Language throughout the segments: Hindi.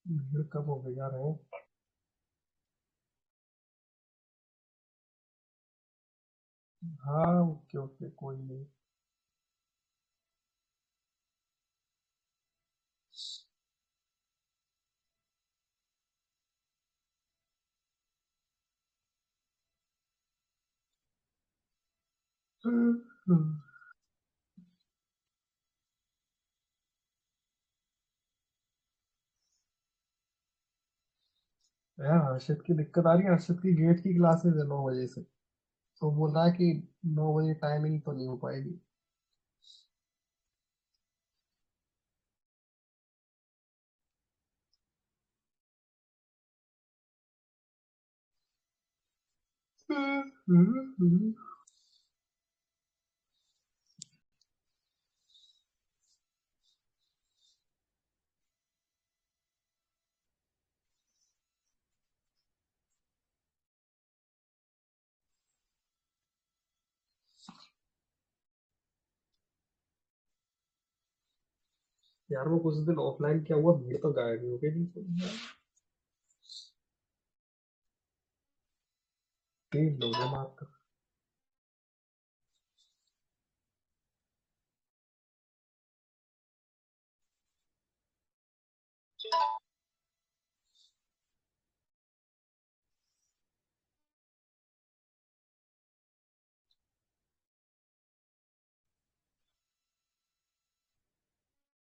भीड़ कब हो गई यार है। हाँ ओके ओके कोई नहीं। यार हर्षित की दिक्कत आ रही है। हर्षित की गेट की क्लासेस है 9 बजे से। तो बोल रहा है कि 9 बजे टाइमिंग तो नहीं हो पाएगी। यार वो कुछ दिन ऑफलाइन क्या हुआ, भीड़ तो गायब ही हो गई नहीं। 3 लोग हैं मात्र।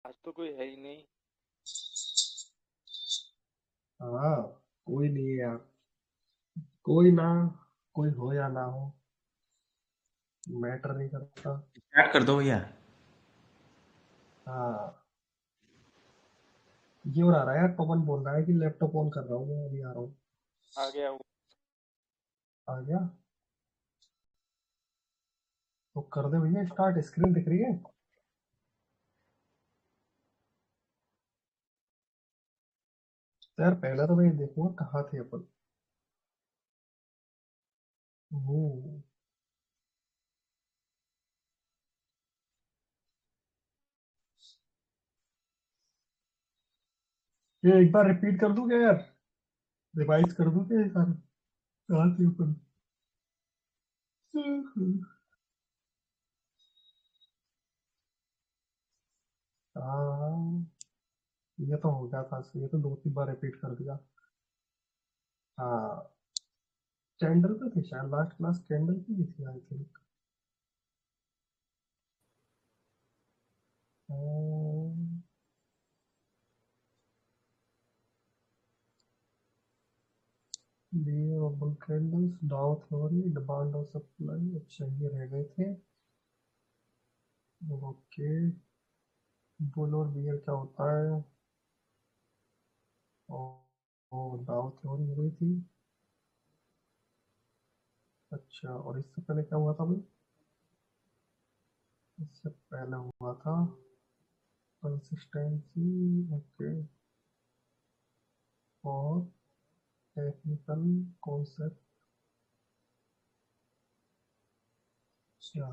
आज तो कोई है ही नहीं। हाँ कोई नहीं है यार। कोई ना, कोई हो या ना हो मैटर नहीं करता। स्टार्ट कर दो भैया। हाँ ये हो रहा है यार, पवन बोल रहा है कि लैपटॉप ऑन कर रहा हूँ मैं, अभी आ रहा हूँ। आ गया हूँ। आ गया तो कर दे भैया स्टार्ट, स्क्रीन दिख रही है। तो यार पहले तो मैं ये देखूंगा कहाँ थे अपन। ओह, ये एक बार रिपीट कर दूं क्या यार, रिवाइज कर दूं क्या ये सारे, कहाँ थे अपन। हाँ ये तो हो गया था, ये तो 2-3 बार रिपीट कर दिया। हाँ कैंडल पे थी शायद, लास्ट क्लास कैंडल की भी थी आई थिंक। बबल कैंडल्स, डाउ थ्योरी, डिमांड और सप्लाई, अच्छा ये रह गए थे। ओके, बुल और बियर क्या होता है। और डाउ थ्योरी हो गई थी। अच्छा और इससे पहले क्या हुआ था भाई, इससे पहले हुआ था कंसिस्टेंसी। ओके, और टेक्निकल कॉन्सेप्ट। अच्छा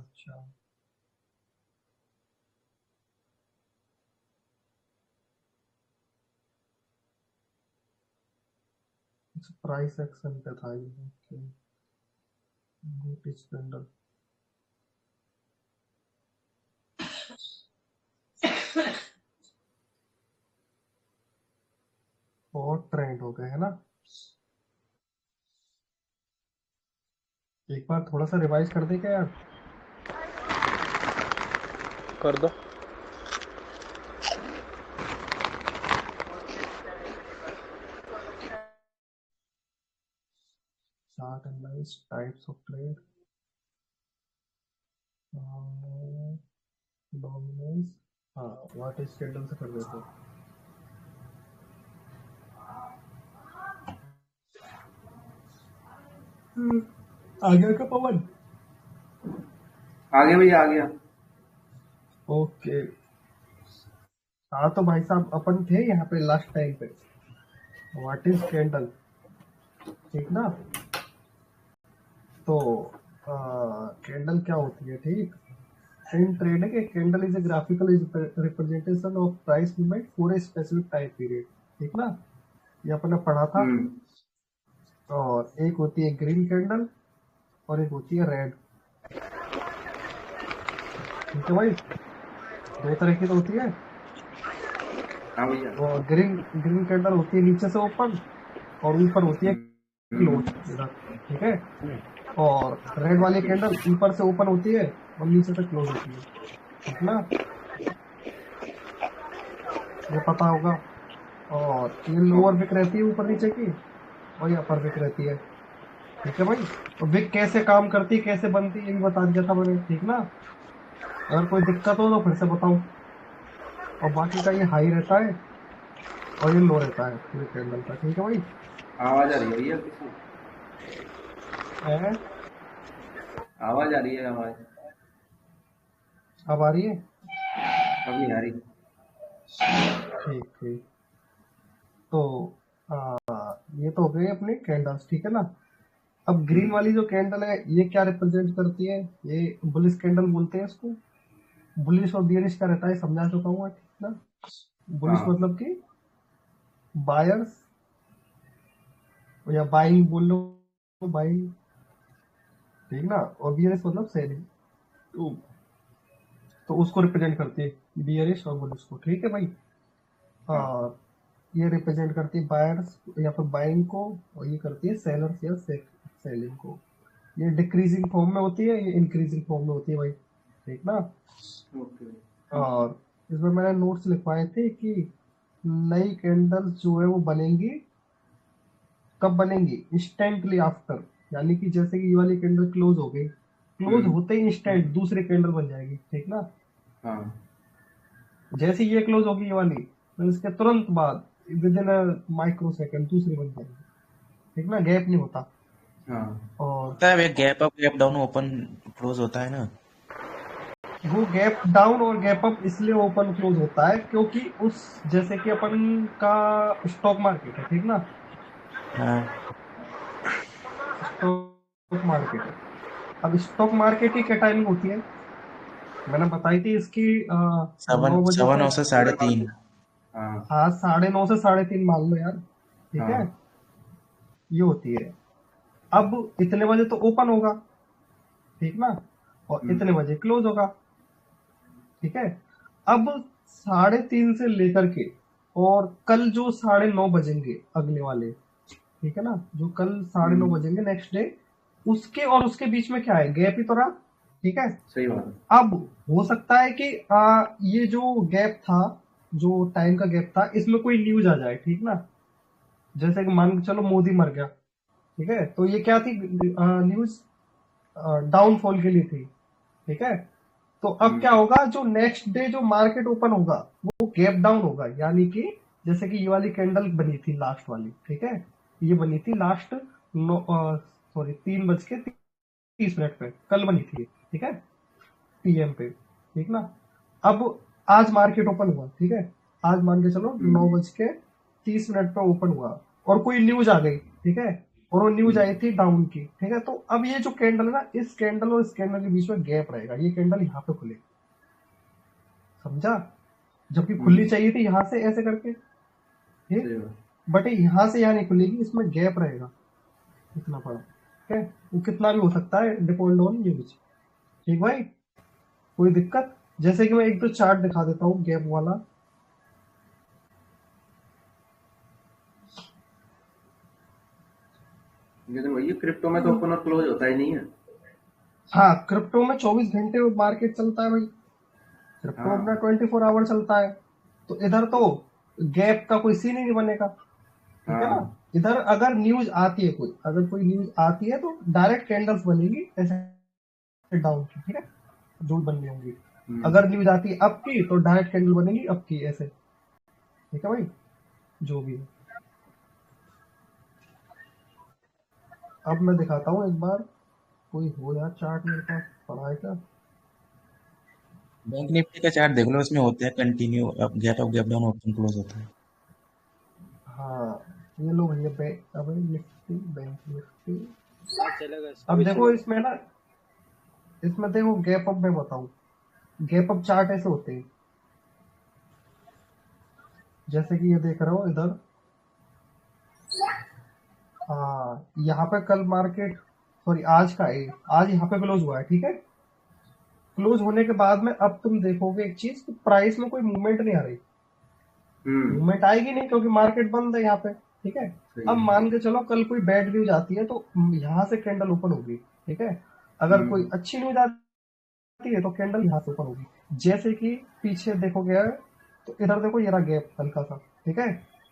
अच्छा, प्राइस एक्शन पे था ये। Okay, notice candle. और ट्रेंड हो गए है ना। एक बार थोड़ा सा रिवाइज कर दे क्या यार। कर दो। Chart analyse, types of trade, dominance. हाँ व्हाट इज कैंडल से कर देते हैं। आ गया क्या पवन। आ गया भैया आ गया। ओके, हाँ तो भाई साहब अपन थे यहाँ पे लास्ट टाइम पे, व्हाट इज कैंडल, ठीक ना। तो कैंडल क्या होती है, ठीक। In trading a candle is a graphical representation of price movement for a specific time period, ठीक ना। ये अपने पढ़ा था। हम्म। और एक होती है ग्रीन कैंडल और एक होती है रेड। ठीक है भाई, दो तरह की तो होती है। हाँ भैया। और ग्रीन ग्रीन कैंडल होती है नीचे से ओपन और ऊपर होती है क्लोज हम्म। इधर। ठीक है। और रेड वाली कैंडल ऊपर से ओपन होती है और नीचे से क्लोज होती है। ठीक ना, ये पता होगा। और ये लोअर विक रहती है ऊपर नीचे की और ये अपर विक रहती है। ठीक है भाई, तो विक कैसे काम करती है कैसे बनती है ये भी बता दिया था मैंने। ठीक ना, अगर कोई दिक्कत हो तो फिर से बताऊं। और बाकी का ये हाई रहता है और ये लो रहता है पूरे कैंडल का। ठीक है भाई। आवाज आ रही है भैया किसी? है, आवाज आ रही है आवाज। अब आ रही है। अब नहीं आ रही। ठीक ठीक। तो ये तो हो गए अपने कैंडल्स। ठीक है ना, अब ग्रीन हम्म। वाली जो कैंडल है ये क्या रिप्रेजेंट करती है? ये बुलिश कैंडल बोलते हैं इसको। बुलिश और बियरिश का रहता है, समझा चुका हूँ मैं। ठीक ना, बुलिश हाँ। मतलब कि बायर्स या बाइंग बोल लो, बाइंग। ठीक ना, और बियरिश मतलब सेलिंग। तो उसको रिप्रेजेंट करती है बियरिश और बुलिश को। ठीक है भाई। हाँ। और ये रिप्रेजेंट करती है बायर्स या फिर बाइंग को और ये करती है सेलर्स या सेलिंग को। ये डिक्रीजिंग फॉर्म में होती है, ये इंक्रीजिंग फॉर्म में होती है भाई। ठीक ना। ओके। और इसमें मैंने नोट्स लिखवाए थे कि नई कैंडल्स जो है वो बनेंगी कब बनेंगी? इंस्टेंटली आफ्टर, यानी कि जैसे कि ये वाली कैंडल क्लोज हो गई, क्लोज हम्म। होते ही इंस्टेंट दूसरी कैंडल बन जाएगी। ठीक ना, हाँ। जैसे ये क्लोज होगी ये वाली तो इसके तुरंत बाद विद इन माइक्रो सेकंड दूसरी बन जाएगी। ठीक ना, गैप नहीं होता। हाँ। और होता है वे gap up gap down open close होता है ना। वो गैप डाउन और गैप अप इसलिए ओपन क्लोज होता है क्योंकि उस, जैसे कि अपन का स्टॉक मार्केट है। ठीक ना, हाँ। स्टॉक मार्केट है। अब स्टॉक मार्केट की क्या टाइमिंग होती है? मैंने बताई थी इसकी सवा 9 बजे सवा से। नौ से 3:30। हाँ। हाँ, 9:30 से 3:30 मान लो यार। ठीक है, हाँ। ये होती है। अब इतने बजे तो ओपन होगा। ठीक ना, और हम्म। इतने बजे क्लोज होगा। ठीक है। अब 3:30 से लेकर के और कल जो 9:30 बजेंगे अगले वाले, ठीक है ना, जो कल 9:30 हम्म। बजेंगे नेक्स्ट डे, उसके और उसके बीच में क्या है? गैप ही तो रहा। ठीक है। सही बात है। अब हो सकता है कि ये जो गैप था, जो टाइम का गैप था, इसमें कोई न्यूज आ जाए। ठीक ना, जैसे कि मान के चलो मोदी मर गया। ठीक है, तो ये क्या थी? न्यूज डाउनफॉल के लिए थी। ठीक है। तो अब क्या हम्म। होगा, जो नेक्स्ट डे जो मार्केट ओपन होगा वो गैप डाउन होगा, यानी कि जैसे कि ये वाली कैंडल बनी थी लास्ट वाली। ठीक है, ये बनी थी लास्ट, सॉरी, 3:30 पे कल बनी थी। ठीक है, पीएम पे। ठीक ना, अब आज मार्केट ओपन हुआ। ठीक है, आज मान के चलो हम्म। 9:30 पे ओपन हुआ और कोई न्यूज आ गई। ठीक है, और वो न्यूज हम्म। आई थी डाउन की। ठीक है, तो अब ये जो कैंडल है ना, इस कैंडल और इस कैंडल के बीच में गैप रहेगा, ये कैंडल यहाँ पे खुलेगी। समझा? जबकि खुलनी हम्म। चाहिए थी यहाँ से ऐसे करके। ठीक, सही बात। बट यहाँ से यहाँ नहीं खुलेगी, इसमें गैप रहेगा इतना बड़ा। ठीक है, वो कितना भी हो सकता है, डिपेंड ऑन न्यूज। ठीक भाई, कोई दिक्कत? जैसे कि मैं एक दो चार्ट दिखा देता हूँ गैप वाला। लेकिन भैया क्रिप्टो में तो ओपन और क्लोज होता ही नहीं है। हाँ, क्रिप्टो में 24 घंटे मार्केट चलता है भाई। क्रिप्टो हाँ। अपना 24 आवर चलता है। तो इधर तो गैप का कोई सीन ही नहीं बनेगा। ठीक है ना, हाँ। इधर अगर न्यूज आती है, कोई अगर कोई न्यूज आती है तो डायरेक्ट कैंडल्स बनेगी ऐसे डाउन की। ठीक है, जो भी बननी होंगी। हम्म। अगर न्यूज आती है अप की तो डायरेक्ट कैंडल बनेगी अप की ऐसे। ठीक है भाई, जो भी है। अब मैं दिखाता हूँ एक बार, कोई हो यार चार्ट मेरे पास पड़ा है क्या? बैंक निफ्टी का चार्ट देख लो, इसमें होते हैं continue up gap down open close होता है। हाँ, ये लो भैया, अब निफ्टी, बैंक निफ्टी। हाँ चलेगा, अब अभी देखो चलेगा। इसमें ना, इसमें देखो गैप अप में बताऊं, गैप अप चार्ट ऐसे होते हैं, जैसे कि ये देख रहा हूँ इधर, यहाँ पे कल मार्केट, सॉरी आज का है, आज यहाँ पे क्लोज हुआ है, ठीक है। क्लोज होने के बाद में अब तुम देखोगे एक चीज कि प्राइस में कोई मूवमेंट नहीं आ रही, मूवमेंट आएगी नहीं क्योंकि मार्केट बंद है यहाँ पे, ठीक है। सही अब है। मान के चलो कल कोई बैड न्यूज आती है तो यहाँ से कैंडल ओपन होगी, ठीक है। अगर कोई अच्छी न्यूज आती है तो कैंडल यहाँ से ओपन होगी। जैसे कि पीछे देखोगे तो इधर देखो ये रहा गैप हल्का सा, ठीक है।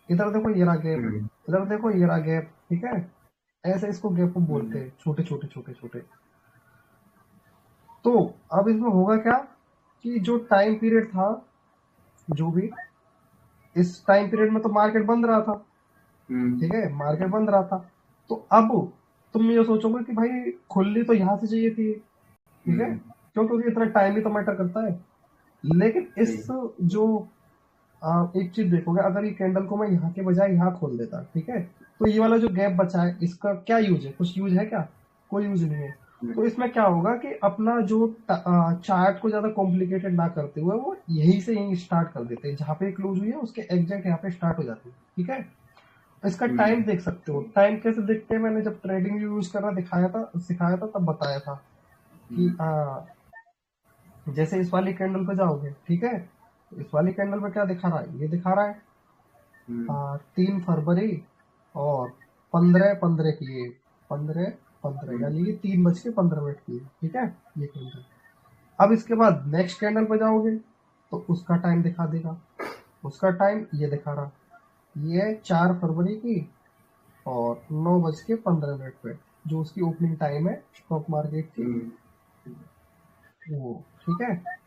इधर देखो ये रहा गैप, इधर देखो ये रहा गैप, ठीक है। ऐसे इसको गैप बोलते हैं, छोटे छोटे छोटे छोटे। तो अब इसमें होगा क्या कि जो टाइम पीरियड था, जो भी इस टाइम पीरियड में तो मार्केट बंद रहा था, ठीक है, मार्केट बंद रहा था। तो अब तुम ये सोचोगे कि भाई खुलनी तो यहाँ से चाहिए थी, ठीक है, क्योंकि इतना टाइम ही तो मैटर करता है। लेकिन इस जो एक चीज देखोगे, अगर ये कैंडल को मैं यहाँ के बजाय यहाँ खोल देता, ठीक है, तो ये वाला जो गैप बचा है इसका क्या यूज है? कुछ यूज है क्या? कोई यूज नहीं है। तो इसमें क्या होगा कि अपना जो चार्ट को ज्यादा कॉम्प्लिकेटेड ना करते हुए वो यही से यही स्टार्ट कर देते हैं, जहाँ पे क्लोज हुई है उसके एग्जैक्ट यहाँ पे स्टार्ट हो जाती है, ठीक है। इसका टाइम देख सकते हो। टाइम कैसे देखते हैं? मैंने जब ट्रेडिंग यूज करना सिखाया था तब बताया था कि जैसे इस वाली कैंडल पे जाओगे, ठीक है, इस वाली कैंडल पे क्या दिखा रहा है? ये दिखा रहा है 3 फरवरी और 15/15 की है, 15/15 यानी कि 3:15 की है, ठीक है, ये कैंडल। अब इसके बाद नेक्स्ट कैंडल पे जाओगे तो उसका टाइम दिखा देगा, उसका टाइम ये दिखा रहा, ये 4 फरवरी की और 9:15 पे, जो उसकी ओपनिंग टाइम है स्टॉक मार्केट की, वो, ठीक है।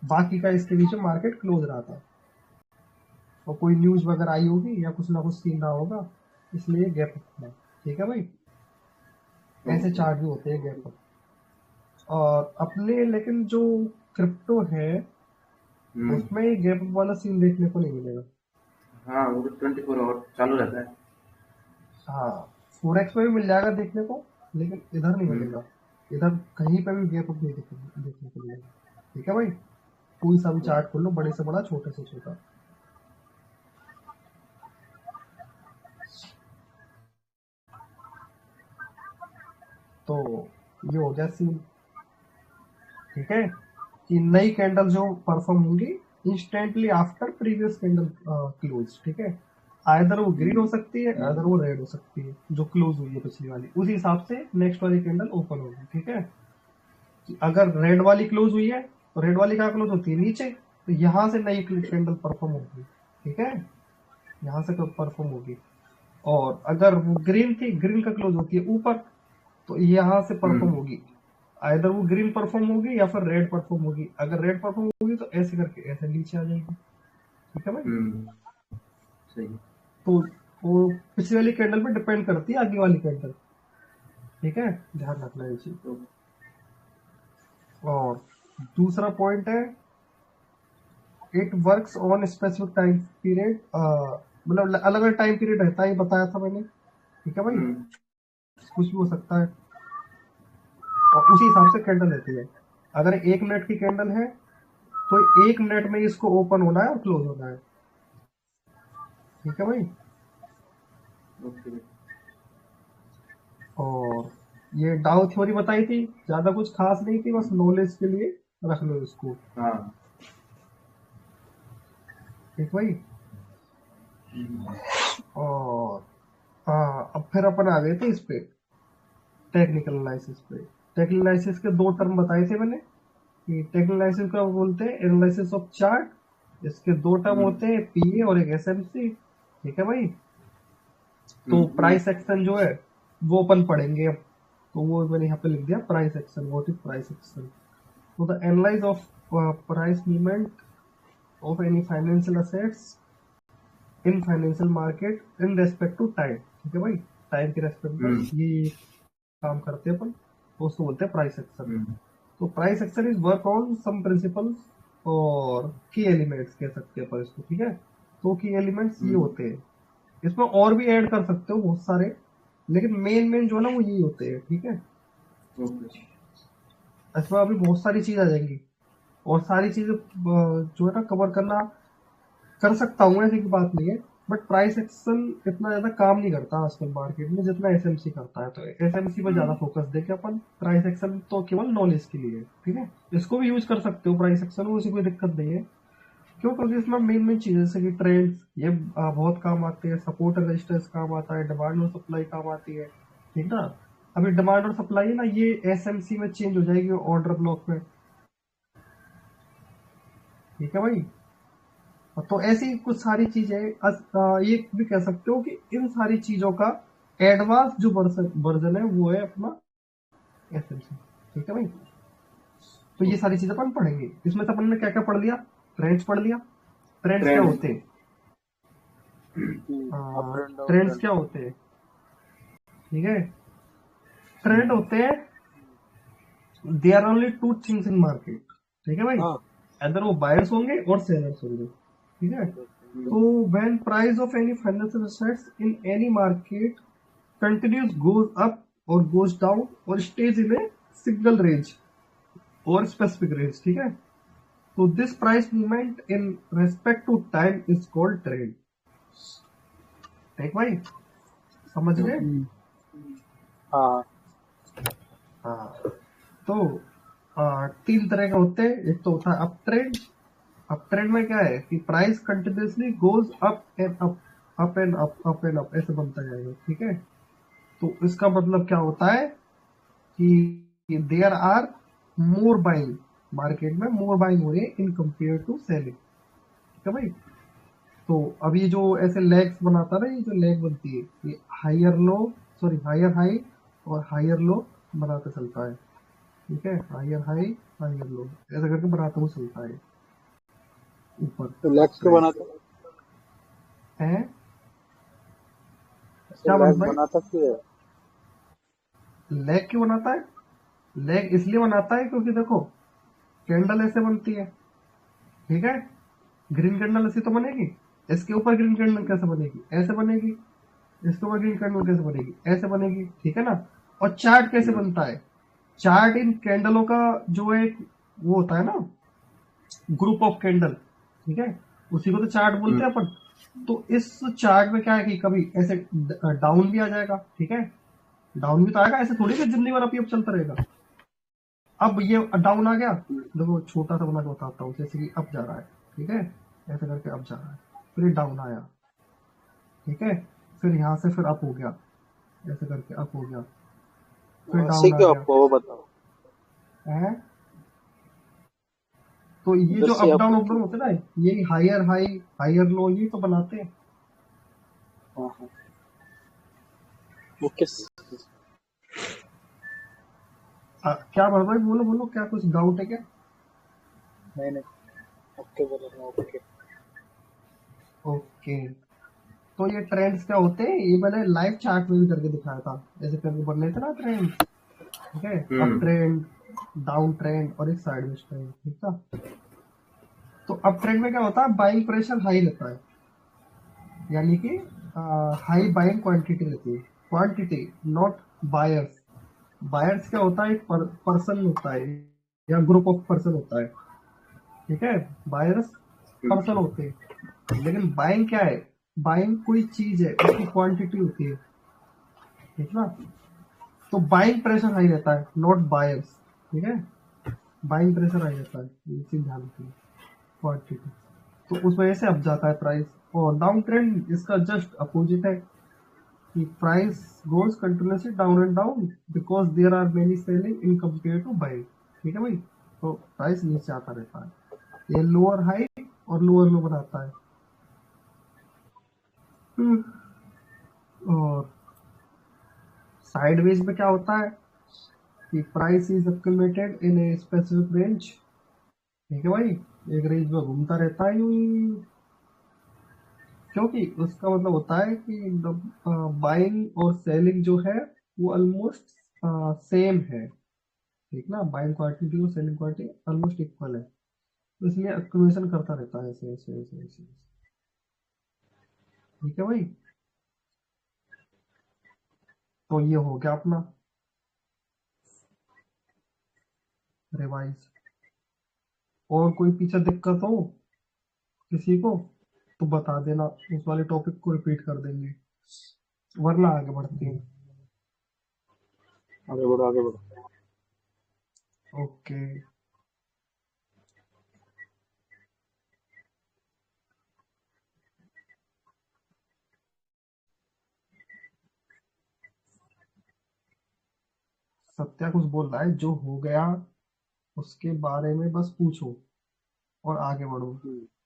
बाकी का इसके बीच में मार्केट क्लोज रहा था और कोई न्यूज वगैरह आई होगी या कुछ ना कुछ सीन रहा होगा, इसलिए गैप अपना, ठीक है भाई। ऐसे चार्ट भी होते हैं गैप अप। और अपने लेकिन जो क्रिप्टो है उसमें ये गैप अप वाला सीन देखने को नहीं मिलेगा। हाँ, वो तो 24 आवर चालू रहता है। हाँ, फोरेक्स में भी मिल जाएगा देखने को, लेकिन इधर नहीं मिलेगा। इधर कहीं पे भी गैप अप नहीं देखने को मिलेगा, ठीक है भाई। कोई सा भी चार्ट खोल लो, बड़े से बड़ा, छोटे से छोटा। तो ये हो गया सीन, ठीक है, कि नई कैंडल जो परफॉर्म होंगी instantly after previous candle close, ठीक है। आइदर वो ग्रीन हो सकती है, आइदर वो रेड हो सकती है, जो क्लोज हुई है पिछली वाली, उसी हिसाब से नेक्स्ट वाली कैंडल ओपन होगी, ठीक है। कि अगर रेड वाली क्लोज हुई है तो रेड वाली कहाँ क्लोज होती है? नीचे, तो यहाँ से नई कैंडल परफॉर्म होगी, ठीक है, यहाँ से परफॉर्म होगी। और अगर वो ग्रीन थी, ग्रीन का क्लोज होती है ऊपर, तो यहाँ से परफॉर्म होगी, आइदर वो ग्रीन परफॉर्म होगी या फिर रेड परफॉर्म होगी। अगर रेड परफॉर्म होगी तो ऐसे करके ऐसे नीचे आ जाएगी, ठीक है भाई। सही। तो वो पिछली वाली कैंडल पे डिपेंड करती है आगे वाली कैंडल, ठीक है, ध्यान रखना ये चीज। और दूसरा पॉइंट है, it works on specific time period, मतलब अलग अलग टाइम पीरियड रहता है, बताया था मैंने, ठीक है भाई। कुछ भी हो सकता है और उसी हिसाब से कैंडल रहती है। अगर 1 मिनट की कैंडल है तो 1 मिनट में इसको ओपन होना है और क्लोज होना है, ठीक है भाई। और ये डाउ थ्योरी बताई थी, ज्यादा कुछ खास नहीं थी, बस नॉलेज के लिए रख लो इसको, ठीक भाई। और अब फिर अपन आ गए थे इस पे, टेक्निकल एनालिसिस पे। टेक्निकल एनालिसिस के 2 टर्म बताए थे मैंने कि टेक्निकल एनालिसिस का बोलते हैं एनालिसिस ऑफ चार्ट। इसके 2 टर्म होते हैं, पीए और एक एसएमसी, ठीक है भाई। तो प्राइस एक्शन जो है वो अपन पढ़ेंगे अब, तो वो मैंने यहाँ पे लिख दिया price action. What is price action? तो the analyse of price movement of any financial assets in financial market in respect to time, ठीक है भाई। टाइम के रेस्पेक्ट में ये काम करते हैं अपन, तो उसको बोलते हैं प्राइस एक्शन। तो price action is work on some principles और की एलिमेंट्स कह सकते हैं अपन इसको, ठीक है। तो की एलिमेंट्स ये होते हैं, इसमें और भी ऐड कर सकते हो बहुत सारे, लेकिन मेन जो है ना वो यही होते हैं, ठीक है। इसमें अभी बहुत सारी चीज आ जाएंगी और सारी चीजें जो है ना कवर करना कर सकता हूँ, ऐसी की बात नहीं है, बट प्राइस एक्शन इतना ज्यादा काम नहीं करता आजकल मार्केट में जितना एसएमसी करता है, तो एसएमसी पर ज्यादा फोकस देके अपन प्राइस एक्शन तो केवल नॉलेज के लिए, ठीक है। इसको भी यूज कर सकते हो प्राइस एक्शन, को उसे कोई दिक्कत नहीं है। क्यों? क्योंकि इसमें मेन मेन चीजें जैसे कि ट्रेंड्स ये बहुत काम आते हैं, सपोर्ट और रेजिस्टेंस काम आता है, डिमांड और सप्लाई काम आती है, ठीक ना। अभी डिमांड और सप्लाई है ना, ये एसएमसी में चेंज हो जाएगी ऑर्डर ब्लॉक में, ठीक है भाई। तो ऐसी कुछ सारी चीजें ये भी कह सकते हो कि इन सारी चीजों का एडवांस जो वर्जन है वो है अपना एसएमसी, ठीक है भाई। तो ये सारी चीजें अपन पढ़ेंगे। इसमें से अपन ने क्या क्या पढ़ लिया? ट्रेंड्स पढ़ लिया। ट्रेंड्स क्या होते हैं? Up and down trends trend. क्या होते हैं? ठीक है, ट्रेंड होते हैं, they are only two things in market, ठीक है भाई। हाँ। अदर वो बायर्स होंगे और सेलर्स होंगे, ठीक है। तो when price of any financial assets in any market continues goes up or goes down or stays in a single range or specific range, ठीक है। तो this price movement in respect to time is called trend, ठीक भाई, समझ गए? हाँ। हाँ। तो तीन तरह के होते हैं। एक तो होता है अप ट्रेंड। अप ट्रेंड में क्या है कि price continuously goes up and up, up and up, up and up, ऐसे बनता जाएगा, ठीक है। तो इसका मतलब क्या होता है कि there are more buying, market में मोर बाइंग हो रही है इन कंपेयर टू सेलिंग, ठीक है भाई। तो अब ये जो ऐसे लेग्स बनाता है ना, ये जो लेग बनती है, ये higher low, sorry higher high और हायर लो बनाते चलता है, ठीक है। हायर हाई हायर लो ऐसा करके बनाते हुए चलता है ऊपर तो लेग्स क्यों प्राइस बनाता है? है। ऐसे क्या लेग बनता है? बनाता क्यों है? लेग क्यों बनाता है? लेग इसलिए बनाता है क्योंकि देखो, कैंडल ऐसे बनती है, ठीक है। ग्रीन कैंडल ऐसी तो बनेगी, इसके ऊपर ग्रीन कैंडल कैसे बनेगी? ऐसे बनेगी। इसके ऊपर ग्रीन कैंडल कैसे बनेगी? ऐसे बनेगी, ठीक है ना। और चार्ट कैसे बनता है? चार्ट इन कैंडलों का जो एक वो होता है ना, ग्रुप ऑफ कैंडल, ठीक है, उसी को तो चार्ट बोलते हैं अपन। तो इस चार्ट में क्या है कि कभी ऐसे डाउन भी आ जाएगा, ठीक है। डाउन भी तो आएगा, ऐसे थोड़ी कि जिंदगी भर अप चलता रहेगा। अब ये डाउन आ गया, देखो छोटा सा बना के बताता हूँ, जैसे कि अप जा रहा है, ठीक है, ऐसे करके अप जा रहा है, फिर ये डाउन आया, ठीक है, फिर यहाँ से फिर अप हो गया, ऐसे करके अप हो गया, फिर ऐसे डाउन आ क्यों गया आपको वो बताओ? है। तो ये इधर जो से अप डाउन आपको अप डाउन क्यों? होते हैं ना, यही हायर हाई हायर लो ये तो बनाते हैं। हाँ हाँ। वो किस? क्या बात भाई, बोलो बोलो, क्या कुछ डाउट है क्या? नहीं नहीं, ओके बोल रहा हूँ, ओके। ओके। तो ये ट्रेंड्स क्या होते हैं, ये मैंने लाइव चार्ट में भी करके दिखाया था, ऐसे करके बन रहे थे ना ट्रेंड, ठीक है। अप ट्रेंड, डाउन ट्रेंड और एक साइडवेज ट्रेंड, ठीक था। तो अप ट्रेंड में क्या होता है, बाइंग प्रेशर हाई रहता है, यानी कि हाई बाइंग क्वांटिटी रहती है, क्वांटिटी नॉट बायर्स। बायर्स क्या होता है, एक पर्सन होता है या ग्रुप ऑफ पर्सन होता है, ठीक है। बायर्स पर्सन होते हैं, लेकिन बाइंग क्या है, बाइंग कोई चीज है, उसकी क्वांटिटी होती है, ठीक ना। तो बाइंग प्रेशर हाई रहता है, नॉट बायर्स, ठीक है। बाइंग प्रेशर हाई रहता है, ये चीज ध्यान रखिए, क्वांटिटी। तो उस वजह से अप जाता है प्राइस। और डाउन ट्रेंड इसका जस्ट अपोजिट है कि price goes continuously down and down because there are many selling in compare to buying, ठीक है भाई। तो प्राइस नीचे आता रहता है, ये लोअर हाई और लोअर लो बनाता है। और साइडवेज में क्या होता है कि price is accumulated in a specific range, ठीक है भाई, एक रेंज में घूमता रहता है यूं ही। क्योंकि उसका मतलब होता है कि बाइंग और सेलिंग जो है वो ऑलमोस्ट सेम है, ठीक ना। बाइंग क्वांटिटी और सेलिंग क्वांटिटी ऑलमोस्ट इक्वल है, तो इसलिए एक्यूमुलेशन करता रहता है ऐसे ऐसे ऐसे ऐसे, ठीक है भाई। तो ये हो गया अपना रिवाइज। और कोई पीछे दिक्कत हो किसी को? तो बता देना, उस वाले टॉपिक को रिपीट कर देंगे, वरना आगे बढ़ते हैं। आगे बढ़ो आगे बढ़ो। ओके। सत्या कुछ बोल रहा है, जो हो गया उसके बारे में बस पूछो और आगे बढ़ो।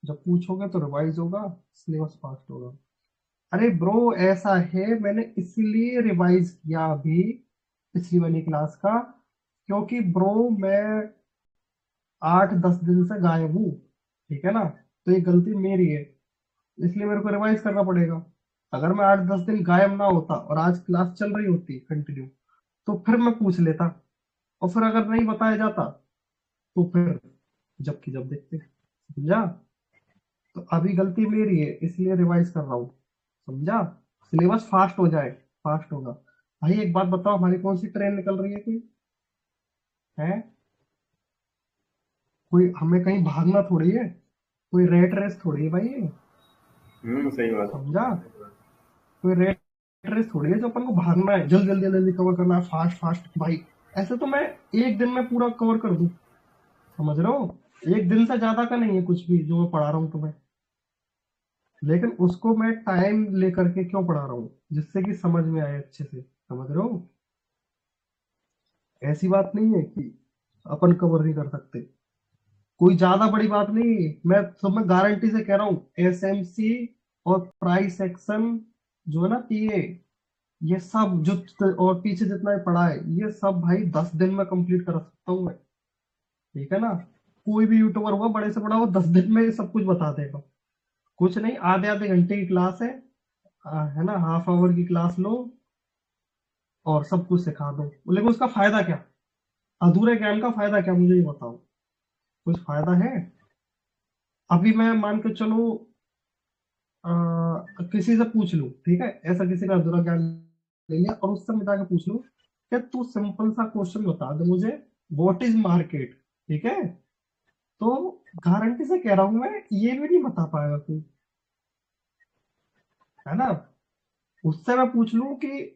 जब पूछोगे तो रिवाइज होगा, सिलेबस फास्ट होगा। अरे ब्रो ऐसा है, मैंने इसलिए रिवाइज किया अभी पिछली वाली क्लास का, क्योंकि ब्रो मैं 8-10 दिन से गायब हूँ, ठीक है ना, तो ये गलती मेरी है, इसलिए मेरे को रिवाइज करना पड़ेगा। अगर मैं 8-10 दिन गायब ना होता और आज क्लास चल रही होती कंटिन्यू, तो फिर मैं पूछ लेता, और फिर अगर नहीं बताया जाता तो फिर जबकि जब देखते, समझा। तो अभी गलती मेरी है, इसलिए रिवाइज कर रहा हूँ, समझा। सिलेबस फास्ट हो जाए, फास्ट होगा। भाई एक बात बताओ, हमारी कौन सी ट्रेन निकल रही है, कोई है? कोई हमें कहीं भागना थोड़ी है, कोई रेट रेस थोड़ी है भाई ये, सही बात। समझा। कोई रेट रेस थोड़ी है जो अपन को भागना है, जल्दी जल्दी जल्दी कवर करना है, फास्ट फास्ट भाई। ऐसे तो मैं एक दिन में पूरा कवर कर दूं, समझ रहे हो। एक दिन से ज्यादा का नहीं है कुछ भी जो मैं पढ़ा रहा हूँ तुम्हें, लेकिन उसको मैं टाइम लेकर के क्यों पढ़ा रहा हूँ, जिससे कि समझ में आए अच्छे से, समझ रहे हो। ऐसी बात नहीं है कि अपन कवर नहीं कर सकते, कोई ज्यादा बड़ी बात नहीं। मैं सब में गारंटी से कह रहा हूँ, एसएमसी और प्राइस एक्शन जो है ना पीए, ये सब जो और पीछे जितना भी पढ़ा है, ये सब भाई 10 दिन में कंप्लीट कर सकता हूँ मैं, ठीक है ना। कोई भी यूट्यूबर होगा बड़े से बड़ा, वो 10 दिन में ये सब कुछ बता देगा। कुछ नहीं, आधे आधे घंटे की क्लास है ना, हाफ आवर की क्लास लो और सब कुछ सिखा दो, लेकिन उसका फायदा क्या, अधूरे ज्ञान का फायदा क्या, मुझे ये बताओ, कुछ फायदा है? अभी मैं मान के चलो अ, किसी से पूछ लूं, ठीक है, ऐसा किसी का अधूरा ज्ञान ले लिया, और उससे मैं जाके पूछ लूं कि तू सिंपल सा क्वेश्चन बता दे मुझे, व्हाट इज मार्केट, ठीक है, तो गारंटी से कह रहा हूं मैं, ये भी नहीं बता पाएगा तू, है ना। उससे मैं पूछ लूं कि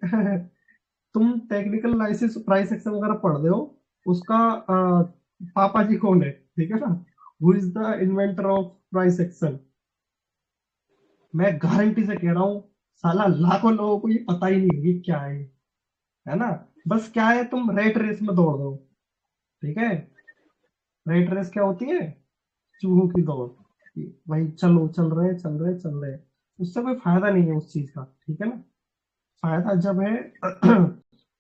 तुम टेक्निकल एनालिसिस प्राइस एक्शन वगैरह पढ़ रहे हो, उसका पापा जी कौन है, ठीक है ना, who is the inventor of price action, मैं गारंटी से कह रहा हूँ साला लाखों लोगों को ये पता ही नहीं होगी क्या है ना। बस क्या है, तुम रेट रेस में दौड़ दो, ठीक है। रेट रेस क्या होती है, चूहों की दौड़, कि भाई चलो, चल रहे चल रहे चल रहे, उससे कोई फायदा नहीं है उस चीज का, ठीक है ना। फायदा जब है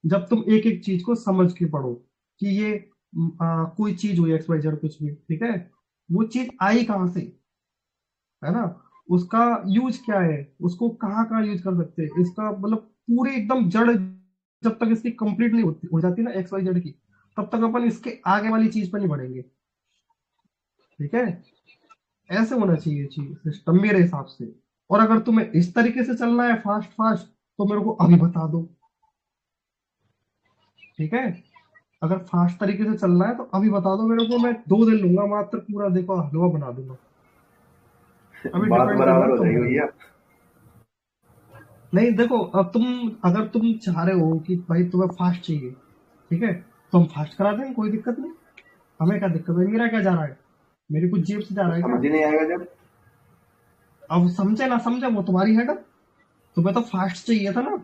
जब तुम एक एक चीज को समझ के पढ़ो, कि ये कोई चीज हुई एक्स वाई जेड कुछ भी, ठीक है, वो चीज आई कहाँ से, है ना, उसका यूज क्या है, उसको कहाँ कहाँ यूज कर सकते हैं, इसका मतलब पूरी एकदम जड़ जब तक इसकी कंप्लीट नहीं होती हो जाती ना एक्स वाई जेड की, तब तक अपन इसके आगे वाली चीज पर नहीं बढ़ेंगे, ठीक है। ऐसे होना चाहिए चीज सिस्टम मेरे हिसाब से। और अगर तुम्हें इस तरीके से चलना है फास्ट फास्ट, तो मेरे को अभी बता दो, ठीक है। अगर फास्ट तरीके से चलना है तो अभी बता दो मेरे को, मैं 2 दिन लूंगा मात्र, पूरा देखो हलवा बना दूंगा। अभी बात डिपेंड करना बराबर है हो तुम जाएगी पे। भैया। नहीं देखो, अब तुम, अगर तुम चाह रहे हो कि भाई तुम्हें फास्ट चाहिए, ठीक है, तो हम फास्ट करा देंगे, कोई दिक्कत नहीं। हमें क्या दिक्कत है, मेरा क्या जा रहा है, मेरी कुछ जेब से जा रहा तो है क्या? समझ ही नहीं आएगा जब। अब समझे ना समझे वो तुम्हारी है ना, तुम्हें तो फास्ट चाहिए था ना,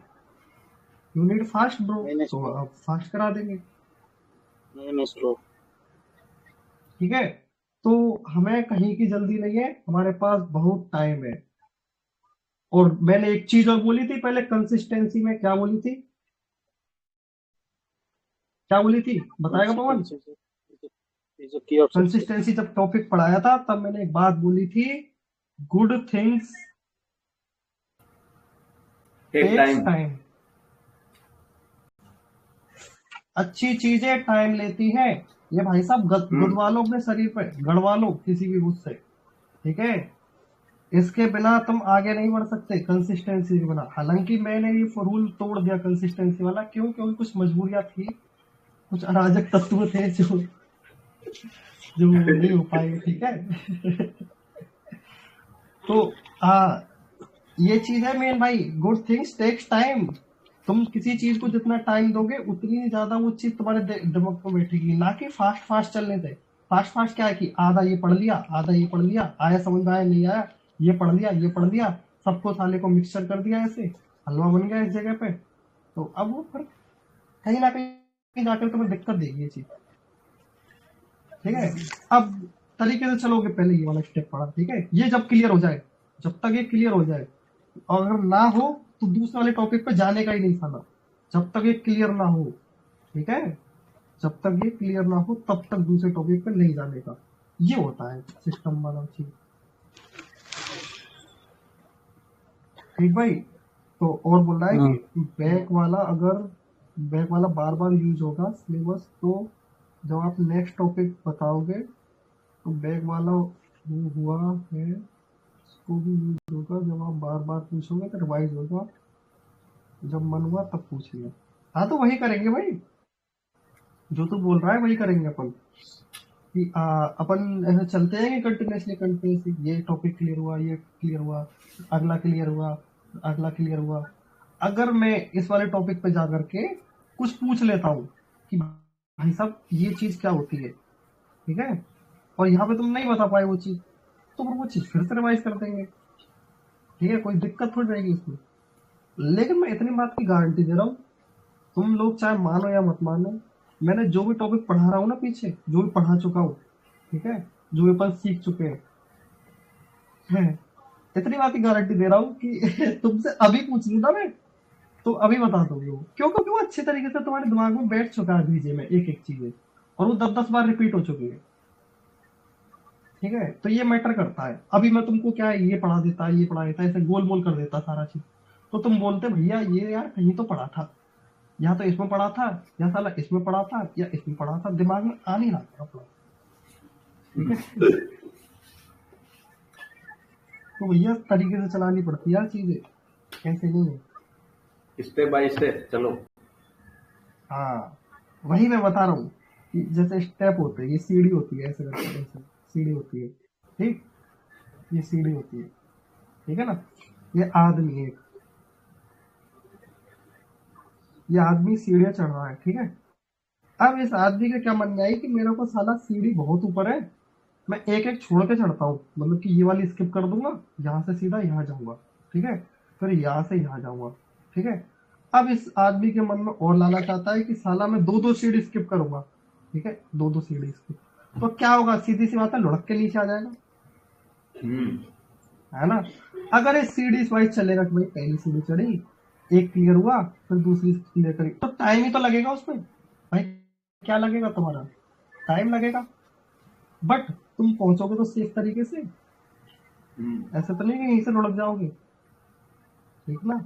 यू नीड फास्ट ब्रो, नहीं नहीं तो स्लो। अब फास्ट करा देंगे, नहीं नहीं स्लो। ठीक है। तो हमें कहीं की जल्दी नहीं है, हमारे पास बहुत टाइम है। और मैंने एक चीज और बोली थी पहले, कंसिस्टेंसी में क्या बोली थी, क्या बोली थी, बताएगा पवन? ये जो की ऑब्जेक्टिव। कंसिस्टेंसी जब टॉपिक पढ़ाया था तब मैंने एक बात बोली थी, good things take takes time. Time, अच्छी चीजें टाइम लेती है। ये भाई साहब गुदवा लो अपने शरीर पे, गड़वा लो किसी भी रूप से, ठीक है। इसके बिना तुम आगे नहीं बढ़ सकते, कंसिस्टेंसी के बिना। हालांकि मैंने ये रूल तोड़ दिया कंसिस्टेंसी वाला, क्यों, क्योंकि कुछ मजबूरियां थी, कुछ अराजक तत्व थे जो नहीं हो पाए, ठीक है। तो ये चीज है मेन भाई, गुड थिंग्स टेक्स टाइम। तुम किसी चीज को जितना टाइम दोगे उतनी ज्यादा वो चीज तुम्हारे दिमाग में बैठेगी, ना कि फास्ट फास्ट चलने से। फास्ट फास्ट क्या है कि आधा ये पढ़ लिया, आधा ये पढ़ लिया, आया समझ में आया नहीं आया, ये पढ़ लिया, ये पढ़ लिया, सबको साले को मिक्सचर कर दिया, ऐसे हलवा बन गया इस जगह पे। तो अब वो फिर कहीं ना कहीं जाकर तुम्हें दिक्कत देगी ये चीज। ठीक है, अब तरीके से चलोगे, पहले ये वाला स्टेप पढ़ा, ठीक है, ये जब क्लियर हो जाए, जब तक ये क्लियर हो जाए, और अगर ना हो तो दूसरे वाले टॉपिक पे जाने का ही नहीं साला, जब तक ये क्लियर ना हो। ठीक है, जब तक ये क्लियर ना हो तब तक दूसरे टॉपिक पे नहीं जाने का। ये होता है सिस्टम वाला चीज। ठीक भाई, तो और बोल रहा है कि बैक वाला, अगर बैक वाला बार बार यूज होगा सिलेबस, तो जब आप नेक्स्ट टॉपिक बताओगे तो बैक वाला हुआ है उसको भी यूज होगा। जब आप बार बार पूछोगे तो रिवाइज होगा, जब मन हुआ तब पूछ लिया। हाँ तो वही करेंगे भाई, जो तू बोल रहा है वही करेंगे अपन कि अपन ऐसे चलते हैं कंटिन्यूसली ये टॉपिक क्लियर हुआ, ये क्लियर हुआ, अगला क्लियर हुआ, अगला क्लियर हुआ। अगर मैं इस वाले टॉपिक पे जा करके कुछ पूछ लेता हूँ कि भाई साहब ये चीज क्या होती है, ठीक है, और यहाँ पे तुम नहीं बता पाए वो चीज, तो फिर वो चीज फिर से रिवाइज कर देंगे। ठीक है, कोई दिक्कत थोड़ी रहेगी इसमें। लेकिन मैं इतनी बात की गारंटी दे रहा हूँ, तुम लोग चाहे मानो या मत मानो, मैंने जो भी टॉपिक पढ़ा रहा हूँ ना पीछे, जो भी पढ़ा चुका हूँ, ठीक है, जो भी अपन सीख चुके हैं, इतनी बात की गारंटी दे रहा हूँ कि तुमसे अभी पूछ लूँ ना मैं, तो अभी बता दोगे वो। क्यों? क्योंकि वो अच्छे तरीके से तुम्हारे दिमाग में बैठ चुका है बीजे में एक एक चीजें, और वो 10-10 बार रिपीट हो चुकी है। ठीक है, तो ये मैटर करता है। अभी मैं तुमको क्या है, ये पढ़ा देता, ये पढ़ा देता, ऐसे गोल मोल कर देता सारा चीज, तो तुम बोलते भैया ये यार कहीं तो पढ़ा था, या तो इसमें पढ़ा था, या साला इसमें पढ़ा था, या इसमें पढ़ा था, दिमाग में आ नहीं रहा था अपना। ठीक है, तो भैया तरीके से चलानी पड़ती है यार चीजें, ऐसे नहीं है। स्टेप बाय स्टेप चलो। हाँ, वही मैं बता रहा हूँ कि जैसे स्टेप होते हैं, ये सीढ़ी होती है, ऐसे करके ऐसे सीढ़ी होती है। ठीक, ये सीढ़ी होती है, ठीक है ना, ये आदमी है, ये आदमी सीढ़ियां चढ़ रहा है। ठीक है, अब इस आदमी का क्या मन में आई कि मेरे को साला सीढ़ी बहुत ऊपर है, मैं एक एक छोड़ के चढ़ता हूँ, मतलब कि ये वाली स्किप कर दूंगा, यहाँ से सीधा यहाँ जाऊंगा, ठीक है, फिर यहाँ से यहाँ जाऊंगा। ठीक है, अब इस आदमी के मन में और लालच आता है कि साला मैं 2-2 सीढ़ी स्किप करूंगा। ठीक है, 2-2 सीढ़ी स्किप, तो क्या होगा, सीधी सी बात है, लुढ़क के नीचे आ जाएगा, है ना। अगर इस सीढ़ी वाइज चलेगा कि भाई पहली सीढ़ी चढ़ी, एक क्लियर हुआ, फिर दूसरी क्लियर करी, तो टाइम ही तो लगेगा उसमें भाई। क्या लगेगा तुम्हारा, टाइम लगेगा, बट तुम पहुंचोगे तो सेफ तरीके से, ऐसे तो नहीं कि यहीं से लुढ़क जाओगे। ठीक ना,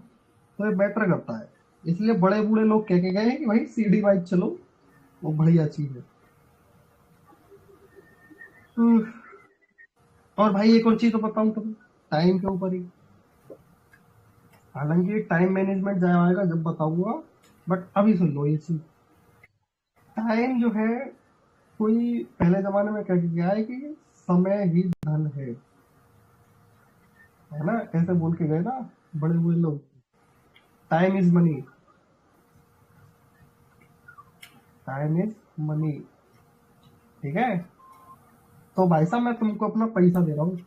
तो ये मैटर करता है। इसलिए बड़े बूढ़े लोग कह के गए हैं कि भाई सीढ़ी वाइज चलो, वो बढ़िया चीज है। और भाई एक और चीज तो बताऊं तुम्हें, टाइम के ऊपर ही, हालांकि टाइम मैनेजमेंट जाएगा जब बताऊंगा, बट अभी सुन लो ये चीज। टाइम जो है, कोई पहले जमाने में कह के गया है कि समय ही धन है ना, ऐसे बोल के गए ना बड़े बूढ़े लोग, time is money, time is money. ठीक है, तो भाई साहब मैं तुमको अपना पैसा दे रहा हूँ,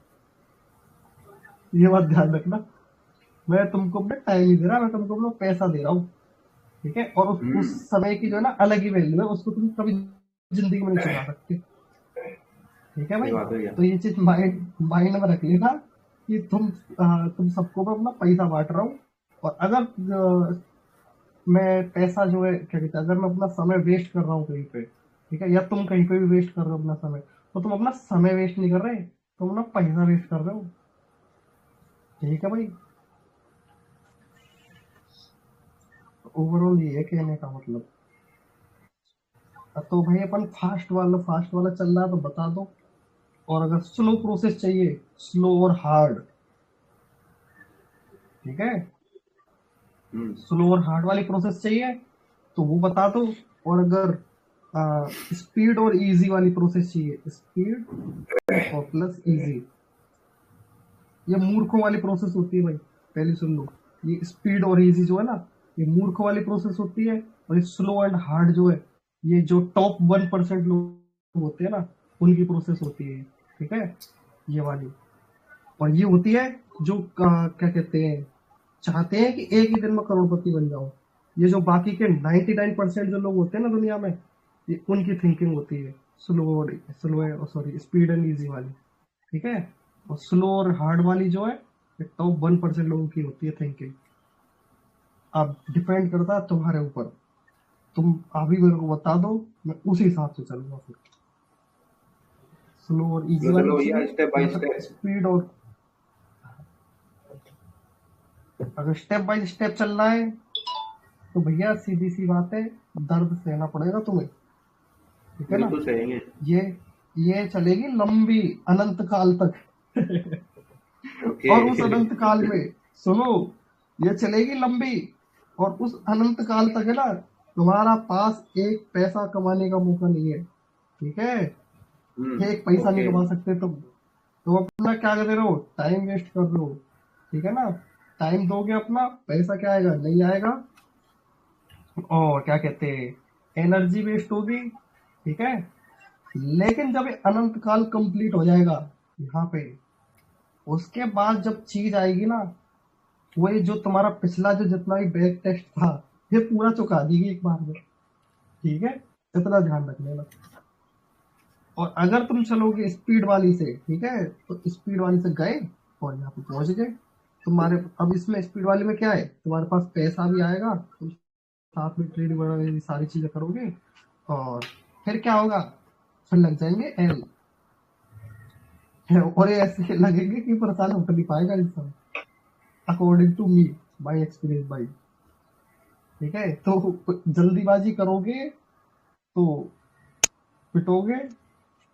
ये बात ध्यान रखना, मैं तुमको अपना टाइम नहीं दे रहा, मैं तुमको अपना पैसा दे रहा हूँ। ठीक है, और उस समय की जो है ना अलग ही वैल्यू है, उसको तुम कभी जिंदगी में नहीं चुका सकते। ठीक है भाई, तो ये चीज माइंड में रख लेना कि तुम सबको मैं अपना पैसा बांट रहा हूँ, और अगर मैं पैसा जो है क्या कहते हैं, अगर मैं अपना समय वेस्ट कर रहा हूँ कहीं पे, ठीक है, या तुम कहीं पे भी वेस्ट कर रहे हो अपना समय, तो तुम अपना समय वेस्ट नहीं कर रहे, तुम अपना पैसा वेस्ट कर रहे हो। ठीक है भाई, ओवरऑल ये है कहने का मतलब। तो भाई अपन फास्ट वाला चल रहा है तो बता दो, और अगर स्लो प्रोसेस चाहिए, स्लो और हार्ड, ठीक है, स्लो और हार्ड वाली प्रोसेस चाहिए तो वो बता दो, और अगर स्पीड और इजी वाली प्रोसेस चाहिए, स्पीड और प्लस इजी, ये मूर्खों वाली प्रोसेस होती है भाई, पहले सुन लो। ये स्पीड और इजी जो है ना, ये मूर्खों वाली प्रोसेस होती है। और ये स्लो एंड हार्ड जो है, ये जो टॉप 1% लोग होते हैं ना, उनकी प्रोसेस होती है, ठीक है, ये वाली। और ये होती है जो क्या कहते हैं, चाहते हैं कि एक ही दिन में करोड़पति बन जाओ। ये जो बाकी के 99% जो लोग होते हैं ना दुनिया में, ये उनकी थिंकिंग होती है slow, sorry, speed and easy वाली, ठीक है। और स्लो और हार्ड वाली जो है, ये टॉप 1% लोगों की होती है थिंकिंग। अब डिपेंड करता है तुम्हारे ऊपर, तुम अभी मेरे को बता दो, मैं उसी हिसाब से चलूंगा फिर। स्लो और इजी चलो वाली चलो भैया, चाहिए स्टेप बाय या फिर स्टेप। स्पीड और, अगर स्टेप बाय स्टेप चल रहा है तो भैया सीधी सी बात है, दर्द सहना पड़ेगा तुम्हें, ठीक है ना। बिल्कुल सहेंगे। ये ये चलेगी लंबी, अनंत काल तक। ओके। और उस अनंत काल में, सुनो, ये चलेगी लंबी, और उस अनंत काल तक है ना, तुम्हारा पास एक पैसा कमाने का मौका नहीं है, ठीक है। एक पैसा नहीं ओके। कमा सकते तुम अपना क्या कर रहे हो, टाइम वेस्ट कर रहे हो, ठीक है ना। टाइम दोगे अपना, पैसा क्या आएगा, नहीं आएगा। और क्या कहते हैं, एनर्जी वेस्ट होगी, ठीक है। लेकिन जब ये अनंत काल कंप्लीट हो जाएगा यहाँ पे, उसके बाद जब चीज आएगी ना, वो ये जो तुम्हारा पिछला जो जितना भी बैक टेस्ट था, ये पूरा चुका देगी एक बार में, ठीक है। इतना ध्यान रख लेना। और अगर तुम चलोगे स्पीड वाली से, ठीक है, तो स्पीड वाली से गए और यहाँ पे पहुंच गए तुम्हारे। अब इसमें स्पीड वाले में क्या है, तुम्हारे पास पैसा भी आएगा, तुम साथ में ट्रेड वगैरह ये सारी चीजें करोगे। और फिर क्या होगा, फिर लग जाएंगे एल, और ये ऐसे लगेंगे कि पर साल उठ नहीं पाएगा इंसान, according to me, by experience by, ठीक है। तो जल्दीबाजी करोगे तो पिटोगे,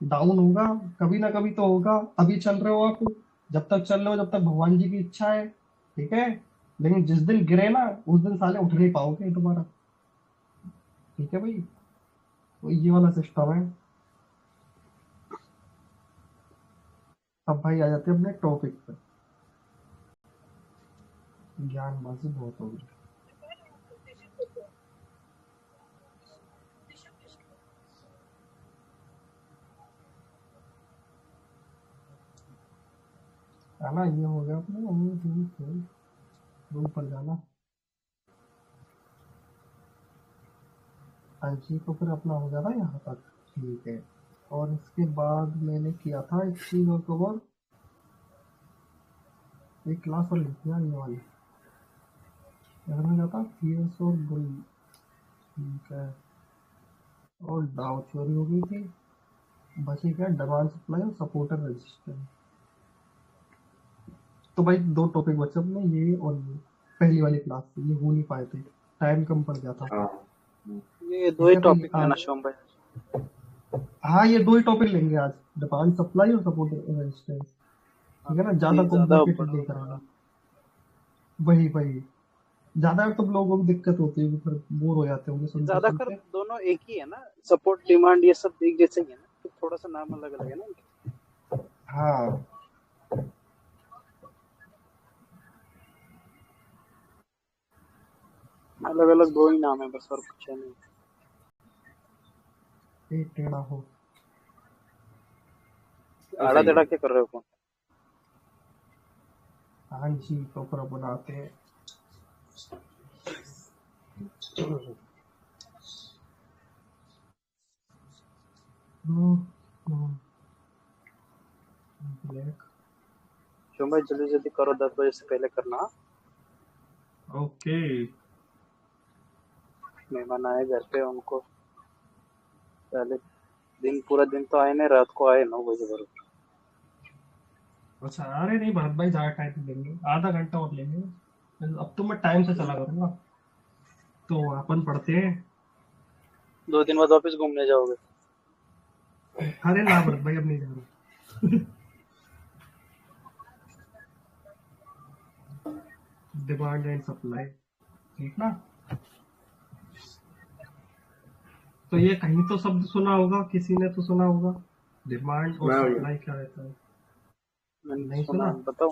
डाउन होगा, कभी ना कभी तो होगा। अभी चल रहे हो आप, जब तक चल रहे हो, जब तक भगवान जी की इच्छा है, ठीक है। लेकिन जिस दिन गिरे ना, उस दिन साले उठ नहीं पाओगे दोबारा, ठीक है भाई। तो ये वाला सिस्टम है। अब भाई आ जाते हैं अपने टॉपिक पे, ज्ञानबाजी बहुत होगी। है ना, ये हो गया अपने रूम पर जाना। हाँ जी, तो फिर अपना हो गया था यहाँ तक, ठीक है। और इसके बाद मैंने किया था एक चीज और कवर, एक क्लास और लिखी है ये वाली, अगर मैं जाता फीयर्स और बुल, ठीक है। और डाउ चोरी हो गई थी, बची क्या, डिमांड सप्लाई और सपोर्टर रजिस्टेंस। तो भाई दो टॉपिक बचे अपने, ये और ये। पहली वाली क्लास से ये हो नहीं पाए थे, टाइम कम पड़ गया था, हाँ। ये दो ठीक ही है भाई। टॉपिक लेना शिवम भाई। हाँ, ये दो ही टॉपिक लेंगे आज, डिमांड सप्लाई और सपोर्टर रजिस्टेंस, हाँ, ठीक है ना, ज्यादा ये ज्यादा कॉम्प्लिकेटेड बड़ा नहीं कराना। वही वही, ज्यादा तो लोगों को दिक्कत होती है, फिर बोर हो जाते होंगे सुनते ज्यादा कर सुनते। दोनों एक ही है ना, सपोर्ट डिमांड ये सब एक जैसे ही है ना, तो थोड़ा सा नाम अलग अलग है ना इनके। हाँ, अलग अलग दो ही नाम है बस, और कुछ है नहीं। एक टेढ़ा हो। तो आड़ा सही टेढ़ा है। क्या कर रहे हो कौन? हाँ जी, तो फिर बनाते हैं। ब्लैक। शिवम भाई जल्दी जल्दी करो, 10 बजे से पहले करना हाँ? ओके। मेहमान आए घर पे, उनको पहले दिन, पूरा दिन तो आए नहीं, रात को आए 9 बजे बरोबर। अच्छा, अरे नहीं भरत भाई, ज्यादा टाइम लेंगे, आधा घंटा और लेंगे। अब तो मैं टाइम से चला करूंगा, तो अपन पढ़ते हैं। 2 दिन बाद वापस घूमने जाओगे? अरे ना भरत भाई, अब नहीं जा रहा। डिमांड एंड सप्लाई, ठीक ना। तो ये कहीं तो शब्द सुना होगा, किसी ने तो सुना होगा, डिमांड और मैं सप्लाई क्या रहता है। मैंने नहीं सुना सुना। है, बताओ।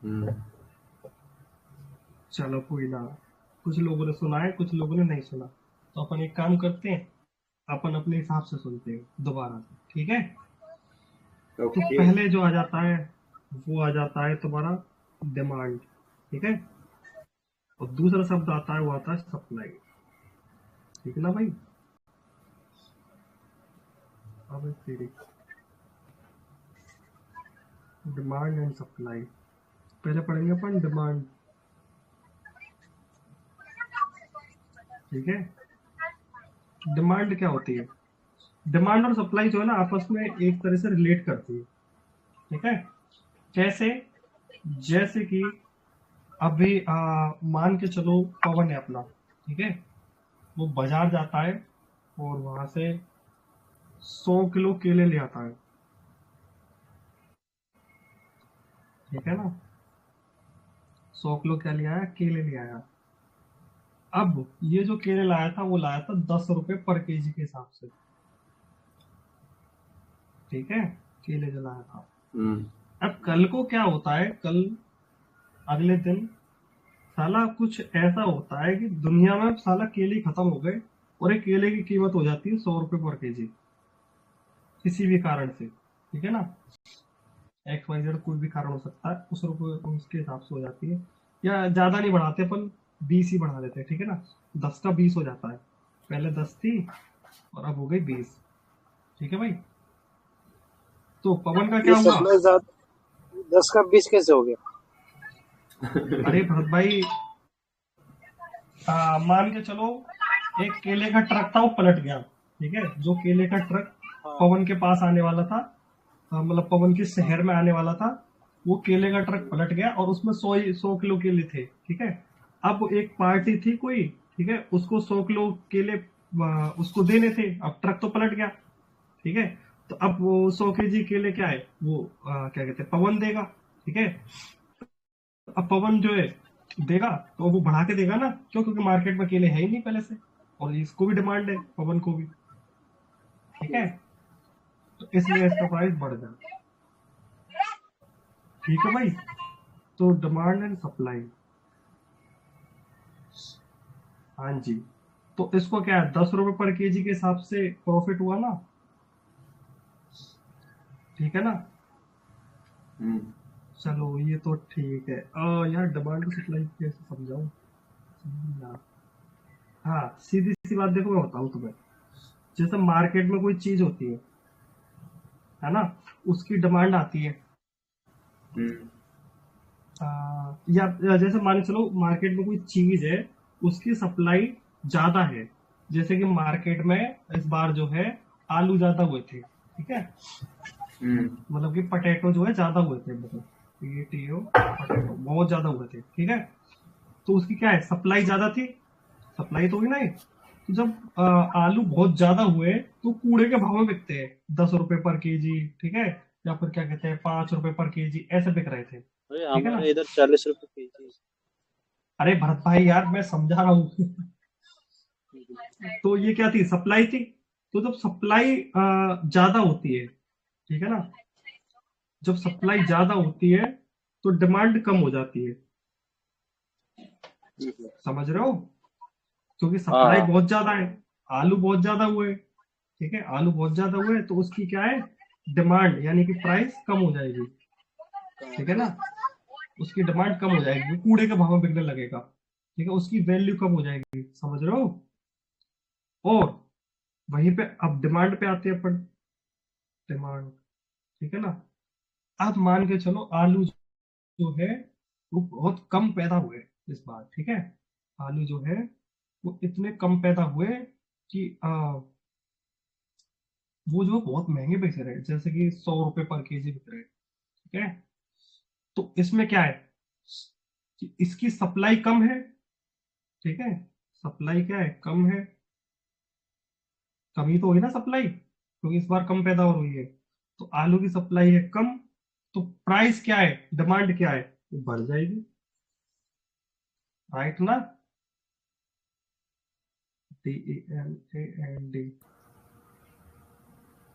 हम्म, चलो कोई ना, कुछ लोगों ने सुना है, कुछ लोगों ने नहीं सुना, तो अपन एक काम करते हैं, अपन अपने हिसाब से सुनते हैं दोबारा से, ठीक है? तो ओके। पहले जो आ जाता है वो आ जाता है तुम्हारा डिमांड, ठीक है? और दूसरा शब्द आता है वो आता है सप्लाई, ठीक है ना भाई? अब तेरी डिमांड एंड सप्लाई, पहले पढ़ेंगे अपन डिमांड, ठीक है? डिमांड क्या होती है? डिमांड और सप्लाई जो है ना आपस में एक तरह से रिलेट करती है, ठीक है? कैसे? जैसे कि अभी मान के चलो पवन है अपना, ठीक है? वो बाजार जाता है और वहां से 100 किलो केले ले आता है, ठीक है ना? 100 किलो क्या ले आया? केले ले आया। अब ये जो केले लाया था वो लाया था 10 रुपए पर केजी के हिसाब से, ठीक है? केले जो लाया था। हम्म, अब कल को क्या होता है, कल अगले दिन साला कुछ ऐसा होता है कि दुनिया में साला केले खत्म हो गए और एक केले की कीमत हो जाती है 100 रुपए पर केजी, किसी भी कारण से, ठीक है ना? एक्स वाई जेड कोई भी कारण हो सकता है, उस रुपये उसके हिसाब से हो जाती है, या ज्यादा नहीं बढ़ाते अपन, 20 ही बढ़ा देते हैं, ठीक है ना? 10 का 20 हो जाता है, पहले 10 थी और अब हो गई 20, ठीक है भाई? तो पवन का ये क्या हुआ? सप्लाई ज्यादा 10 का 20 कैसे हो गया? अरे भरत भाई, मान के चलो एक केले का ट्रक था, वो पलट गया, ठीक है? जो केले का ट्रक हाँ पवन के पास आने वाला था, मतलब पवन के हाँ शहर में आने वाला था, वो केले का ट्रक पलट गया और उसमें 100 किलो केले थे, ठीक है? अब एक पार्टी थी कोई, ठीक है, उसको 100 किलो केले उसको देने थे, अब ट्रक तो पलट गया, ठीक है? तो अब वो 100 केजी केले क्या है वो क्या कहते हैं, पवन देगा, ठीक है? अब पवन जो है देगा तो वो बढ़ा के देगा ना, क्यों? क्योंकि मार्केट में केले है ही नहीं पहले से, और इसको भी डिमांड है पवन को भी, ठीक है? तो इसलिए इसका प्राइस बढ़ जाता है, ठीक है भाई? तो डिमांड एंड सप्लाई, हाँ जी। तो इसको क्या है, 10 रुपए पर केजी के हिसाब से प्रॉफिट हुआ ना, ठीक है ना? हम्म, चलो ये तो ठीक है। यार डिमांड और सप्लाई कैसे समझाऊं, समझ नहीं आ रहा। हाँ सीधी सी बात देखो, मैं बताऊं तुम्हें, जैसे मार्केट में कोई चीज होती है ना? उसकी डिमांड आती है, हम्म, या जैसे मान के चलो मार्केट में कोई चीज है, उसकी सप्लाई ज्यादा है, जैसे कि मार्केट में इस बार जो है आलू ज्यादा हुए थे, ठीक है? हम्म, मतलब कि पटेटो जो है ज्यादा हुए थे, मतलब पीटीओ पटेटो बहुत ज्यादा हुए थे, ठीक है? तो उसकी क्या है, सप्लाई ज्यादा थी, सप्लाई तो हुई ना ये। तो जब आलू बहुत ज्यादा हुए तो कूड़े के भाव में बिकते हैं, 10 रुपए पर केजी, ठीक है? या फिर क्या कहते हैं 5 रुपए पर केजी, ऐसे बिक रहे थे, अरे ठीक है ना? हमारे इधर 40 रुपए केजी। अरे भरत भाई यार मैं समझा रहा हूँ। तो ये क्या थी, सप्लाई थी। तो जब सप्लाई ज्यादा होती है, ठीक है ना? जब सप्लाई ज्यादा होती है तो डिमांड कम हो जाती है, समझ रहे हो? क्योंकि हाँ सप्लाई हाँ बहुत ज्यादा है, आलू बहुत ज्यादा हुए, ठीक है? आलू बहुत ज्यादा हुए तो उसकी क्या है, डिमांड यानी कि प्राइस कम हो जाएगी, ठीक है ना? उसकी डिमांड कम हो जाएगी, वो कूड़े के भाव में बिकने लगेगा, ठीक है? उसकी वैल्यू कम हो जाएगी, समझ रहे हो? और वहीं पे अब डिमांड पे आते हैं अपन, डिमांड, ठीक है ना? अब मान के चलो आलू जो है वो बहुत कम पैदा हुए इस बार, ठीक है? आलू जो है वो इतने कम पैदा हुए कि वो जो बहुत महंगे बिक रहे हैं, जैसे कि 100 रुपए पर केजी बिक रहे हैं, ठीक है? तो इसमें क्या है कि इसकी सप्लाई कम है, ठीक है? सप्लाई क्या है, कम है, कमी तो हुई ना सप्लाई, क्योंकि इस बार कम पैदा हो रही है, तो आलू की सप्लाई है कम, तो प्राइस क्या है, डिमांड क्या है, वो बढ़ जाएगी, राइट ना? DEMAND,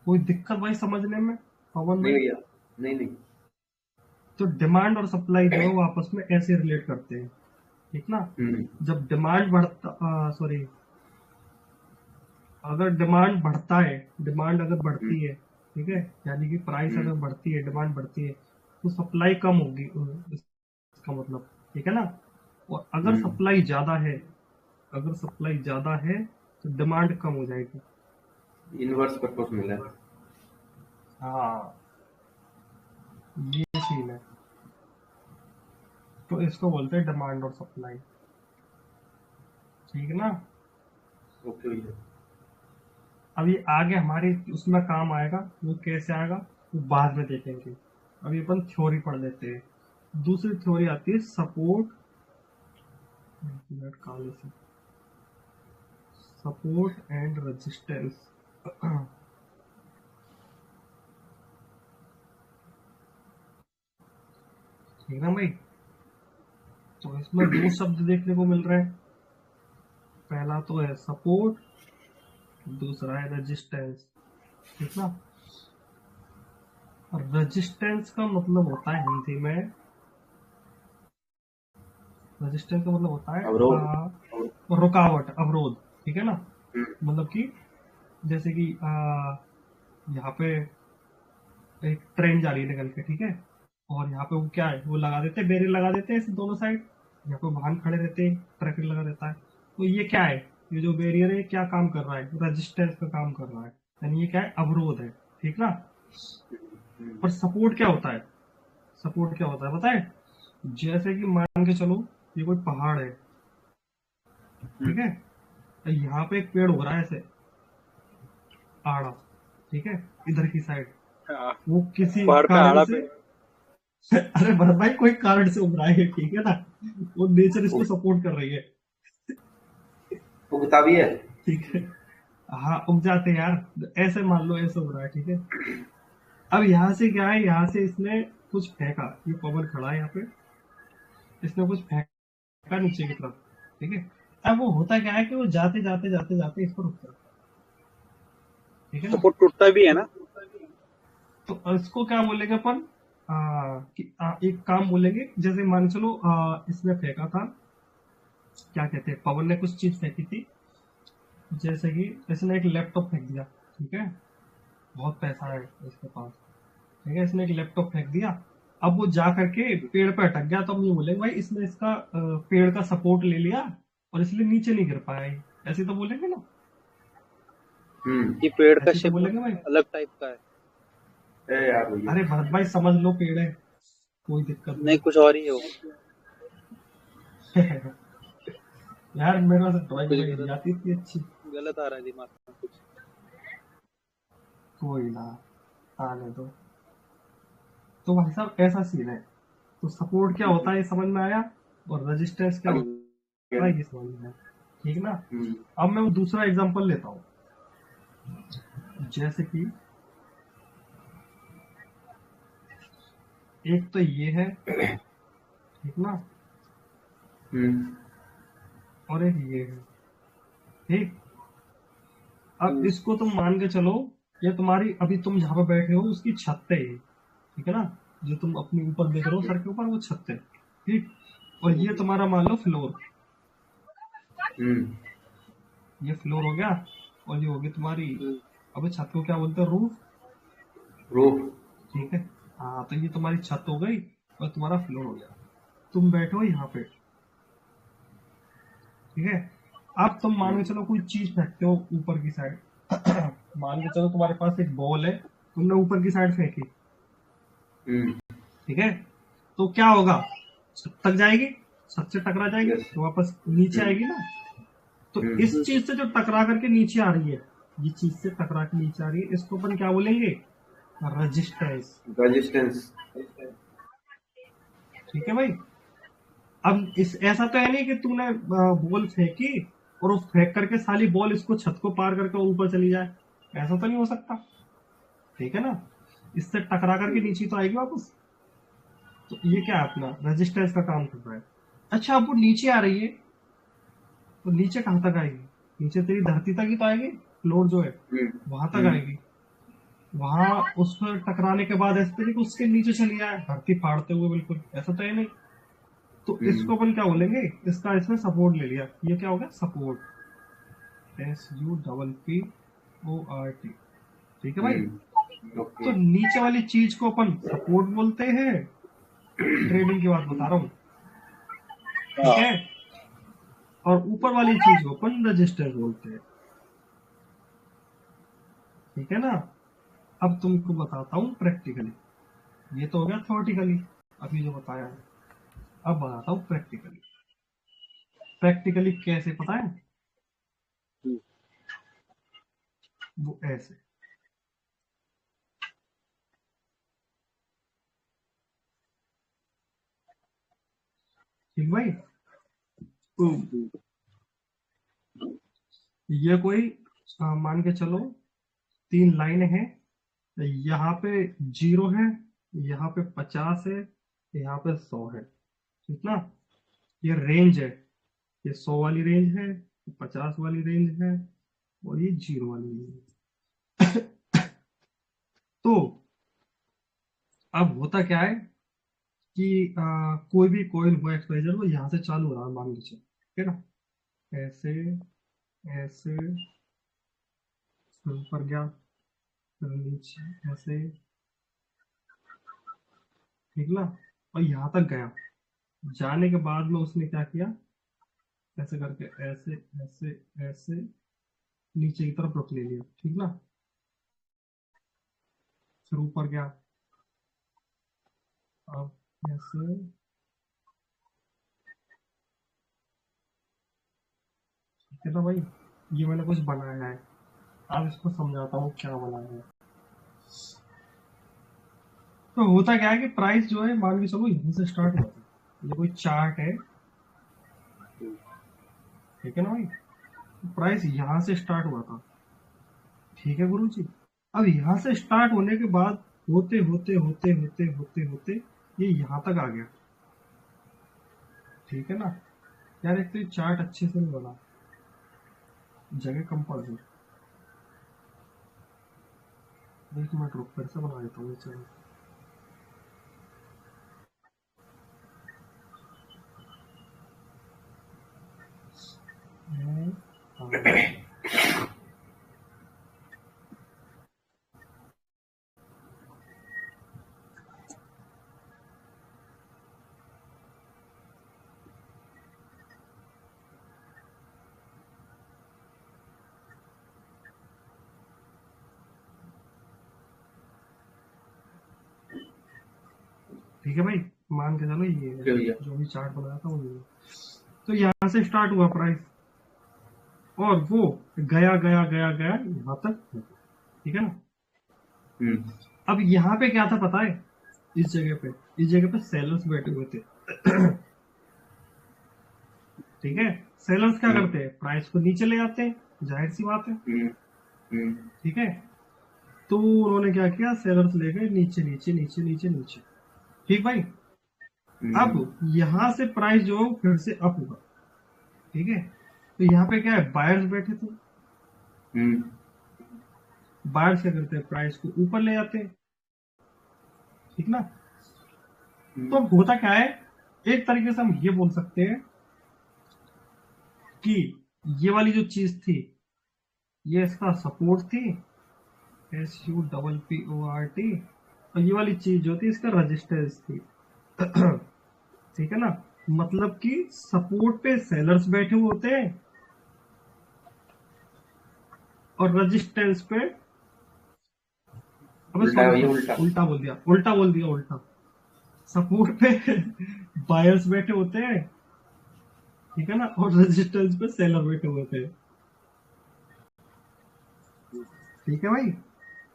कोई दिक्कत भाई समझने में, पवन नहीं भाई? भैया, नहीं नहीं। तो डिमांड और सप्लाई जो है वो आपस में ऐसे रिलेट करते हैं, ठीक ना। जब डिमांड सॉरी, अगर डिमांड बढ़ता है, डिमांड अगर बढ़ती है, ठीक है, यानी कि प्राइस अगर बढ़ती है, डिमांड बढ़ती है, तो सप्लाई कम होगी, इसका मतलब, ठीक है ना। और अगर सप्लाई ज्यादा है, अगर सप्लाई ज्यादा है तो डिमांड कम हो जाएगी। इनवर्स पर्पस मिला। हाँ, ये सीन है। तो इसको बोलते हैं डिमांड और सप्लाई, ठीक है ना। ओके भैया। अभी आगे हमारी उसमें काम आएगा, वो कैसे आएगा वो बाद में देखेंगे। अभी अपन थ्योरी पढ़ लेते हैं। दूसरी थ्योरी आती है सपोर्ट, काले से, सपोर्ट एंड रेजिस्टेंस। ठीक ना भाई। तो इसमें दो शब्द देखने को मिल रहे हैं। पहला तो है सपोर्ट, दूसरा है रेजिस्टेंस, ठीक ना। रेजिस्टेंस का मतलब होता है हिंदी में, रेजिस्टेंस का मतलब होता है अवरोध। रुकावट, अवरोध, ठीक है ना। मतलब कि जैसे कि यहाँ पे एक ट्रेन जा रही है निकल के, ठीक है, और यहाँ पे वो क्या है, वो लगा देते हैं, बैरियर लगा देते हैं ऐसे दोनों साइड, यहाँ पे वाहन खड़े रहते हैं, ट्रैफिक लगा रहता है। तो ये क्या है, ये जो बैरियर है क्या काम कर रहा है, रेजिस्टेंस का काम कर रहा है, यानी ये क्या है, अवरोध है, ठीक ना। और सपोर्ट क्या होता है, सपोर्ट क्या होता है पता है, जैसे कि मान के चलो ये कोई पहाड़ है, ठीक है, यहाँ पे एक पेड़ हो रहा है ऐसे आड़ा, ठीक है, इधर की साइड, हाँ, वो किसी पहाड़ पे कारण आड़ा से पे अरे भरत भाई कोई कारण से उग रहा है, ठीक है ना, वो नेचर इसको सपोर्ट कर रही है, उगता भी है। ठीक है। हाँ उग जाते हैं यार, ऐसे मान लो ऐसे हो रहा है, ठीक है। अब यहाँ से क्या है, यहाँ से इसने कुछ फेंका, ये पवन खड़ा है यहाँ पे, इसने कुछ फेंका नीचे की तरफ, ठीक है। अब वो होता क्या है कि वो जाते जाते जाते जाते इस पर रुकता है, ठीक है ना। सपोर्ट टूटता भी है ना। तो इसको क्या बोलेंगे अपन, एक काम बोलेंगे, जैसे मान चलो इसने फेंका था, क्या कहते हैं, पवन ने कुछ चीज फेंकी थी, जैसे कि इसने एक लैपटॉप फेंक दिया, ठीक है, बहुत पैसा है इसके पास, ठीक है, इसने एक लैपटॉप फेंक दिया। अब वो जा करके पेड़ पे अटक गया, तो हम ये बोलेंगे भाई इसने इसका पेड़ का सपोर्ट ले लिया और इसलिए नीचे नहीं गिर पाया ये। ऐसे तो बोलेंगे ना, ये पेड़ का ऐसे तो शेप बोलेंगे भाई। अलग टाइप का है। ए यार भैया। अरे भरत भाई समझ लो पेड़ है, कोई दिक्कत नहीं, नहीं। कुछ और ही है वो। यार मेरे पास ड्राइंग कुछ में गलत जाती थी अच्छी। गलत आ रहा है दिमाग में कुछ। कोई ना, आने दो। तो भाई साहब ऐसा सीन है। तो सपोर्ट क्या होता है ये समझ में आया, और रेजिस्टेंस क्या होता है ये समझ में आया, ठीक ना। अब मैं दूसरा एग्जांपल लेता हूँ, जैसे कि एक तो ये है, ठीक ना, और एक ये है, ठीक। अब इसको तुम मान के चलो, ये तुम्हारी अभी तुम जहाँ पे बैठे हो उसकी छत है ये, ठीक है ना, जो तुम अपने ऊपर देख रहे हो सर के ऊपर वो छत है, ठीक। और ये तुम्हारा मान लो फ्लोर, ये फ्लोर हो गया, और ये होगी तुम्हारी, अबे छत को क्या बोलते हैं, रूफ, रूफ। ठीक है। हाँ तो ये तुम्हारी छत हो गई और तुम्हारा फ्लोर हो गया, तुम बैठो यहाँ पे, ठीक है। अब तुम मान के चलो कोई चीज फेंकते हो ऊपर की साइड, मान के चलो तुम्हारे पास एक बॉल है, तुमने ऊपर की साइड फेंकी, ठीक है, तो क्या होगा, छत तक जाएगी, छत से टकरा जाएगी तो वापस नीचे आएगी ना। तो इस चीज से जो टकरा करके नीचे आ रही है, ये चीज से टकरा के नीचे आ रही है, इसको अपन क्या बोलेंगे, रेजिस्टेंस, रेजिस्टेंस। ठीक है भाई। अब इस ऐसा तो है नहीं कि तूने बॉल फेंकी और वो फेंक करके साली बॉल इसको छत को पार करके ऊपर चली जाए, ऐसा तो नहीं हो सकता, ठीक है ना। इससे टकरा करके नीचे तो आएगी वापस। तो ये क्या है, अपना रेजिस्टेंस का काम कर रहा है। अच्छा अब वो नीचे आ रही है, तो नीचे कहाँ तक आएगी, नीचे तेरी धरती तक ही तो आएगी, फ्लोर जो है वहां तक आएगी, वहां उस पर टकराने के बाद ऐसे नहीं कि उसके नीचे चली जाए धरती फाड़ते हुए, बिल्कुल ऐसा तो है नहीं। तो इसको अपन क्या बोलेंगे, इसका इसमें सपोर्ट ले लिया, ये क्या हो गया सपोर्ट, SUPPORT। ठीक है भाई। तो ओके नीचे वाली चीज को अपन सपोर्ट बोलते हैं, ट्रेडिंग की बात बता रहा हूँ, ठीक है। और ऊपर वाली चीज को अपन रजिस्टर बोलते हैं, ठीक है ना। अब तुमको बताता हूँ प्रैक्टिकली, ये तो हो गया थ्योरेटिकली अभी जो बताया है। अब बताता हूँ प्रैक्टिकली। प्रैक्टिकली कैसे पता है, वो ऐसे, ठीक भाई। तो ये कोई मान के चलो 3 लाइन है, यहाँ पे 0 है, यहाँ पे 50 है, यहाँ पे 100 है, ठीक ना। ये रेंज है, ये 100 वाली रेंज है, 50 वाली रेंज है, और ये 0 वाली रेंज है। तो अब होता क्या है कि कोई भी कॉइल हो एक्सवाइजर वो यहाँ से चालू हो रहा है मान लीजिए, ठीक है ना। ऐसे ऐसे फिर ऊपर गया, फिर नीचे ऐसे, ठीक ना। और यहाँ तक गया, जाने के बाद में उसने क्या किया, ऐसे करके ऐसे ऐसे ऐसे नीचे की तरफ रुख ले लिया, ठीक ना। फिर ऊपर गया, अब ऐसे, ठीक है ना भाई। ये मैंने कुछ बनाया है, अब इसको समझाता हूँ क्या बनाया है। तो होता क्या है कि प्राइस जो है मान के चलो यहीं से स्टार्ट हुआ था, ये कोई चार्ट है, ठीक है ना भाई। प्राइस यहाँ से स्टार्ट हुआ था, ठीक है गुरु जी। अब यहाँ से स्टार्ट होने के बाद होते होते होते होते होते होते ये यहाँ तक आ गया, ठीक है ना। यार एक तो ये चार्ट अच्छे से नहीं बना, जगह कम पड़ गई। एक मिनट रुक, फिर से बना देता हूँ चलो। ठीक है भाई, मान के चलो ये है, भैया जो भी चार्ट बनाया था वो ये। तो यहाँ से स्टार्ट हुआ प्राइस, और वो गया गया गया गया यहाँ तक, ठीक है ना। अब यहाँ पे क्या था पता है, इस जगह पे सेलर्स बैठे हुए थे। ठीक है, सेलर्स क्या करते हैं, प्राइस को नीचे ले जाते हैं, जाहिर सी बात है, ठीक है। तो उन्होंने क्या किया, सेलर्स ले गए नीचे नीचे नीचे नीचे नीचे, ठीक भाई। अब यहाँ से प्राइस जो है फिर से अप हुआ, ठीक है। तो यहाँ पे क्या है, बायर्स बैठे थे, बायर्स क्या करते हैं, प्राइस को ऊपर ले जाते हैं, ठीक ना। तो अब होता क्या है, एक तरीके से हम ये बोल सकते हैं कि ये वाली जो चीज थी ये इसका सपोर्ट थी, SUPPORT, और ये वाली चीज जो थी इसका रेजिस्टेंस थी। ठीक है ना, मतलब कि सपोर्ट पे सेलर्स बैठे हुए होते हैं और रेजिस्टेंस पे, अबे उल्टा बोल दिया उल्टा। सपोर्ट पे बायर्स बैठे होते हैं, ठीक है ना, और रेजिस्टेंस पे सेलर बैठे होते हैं, ठीक है भाई।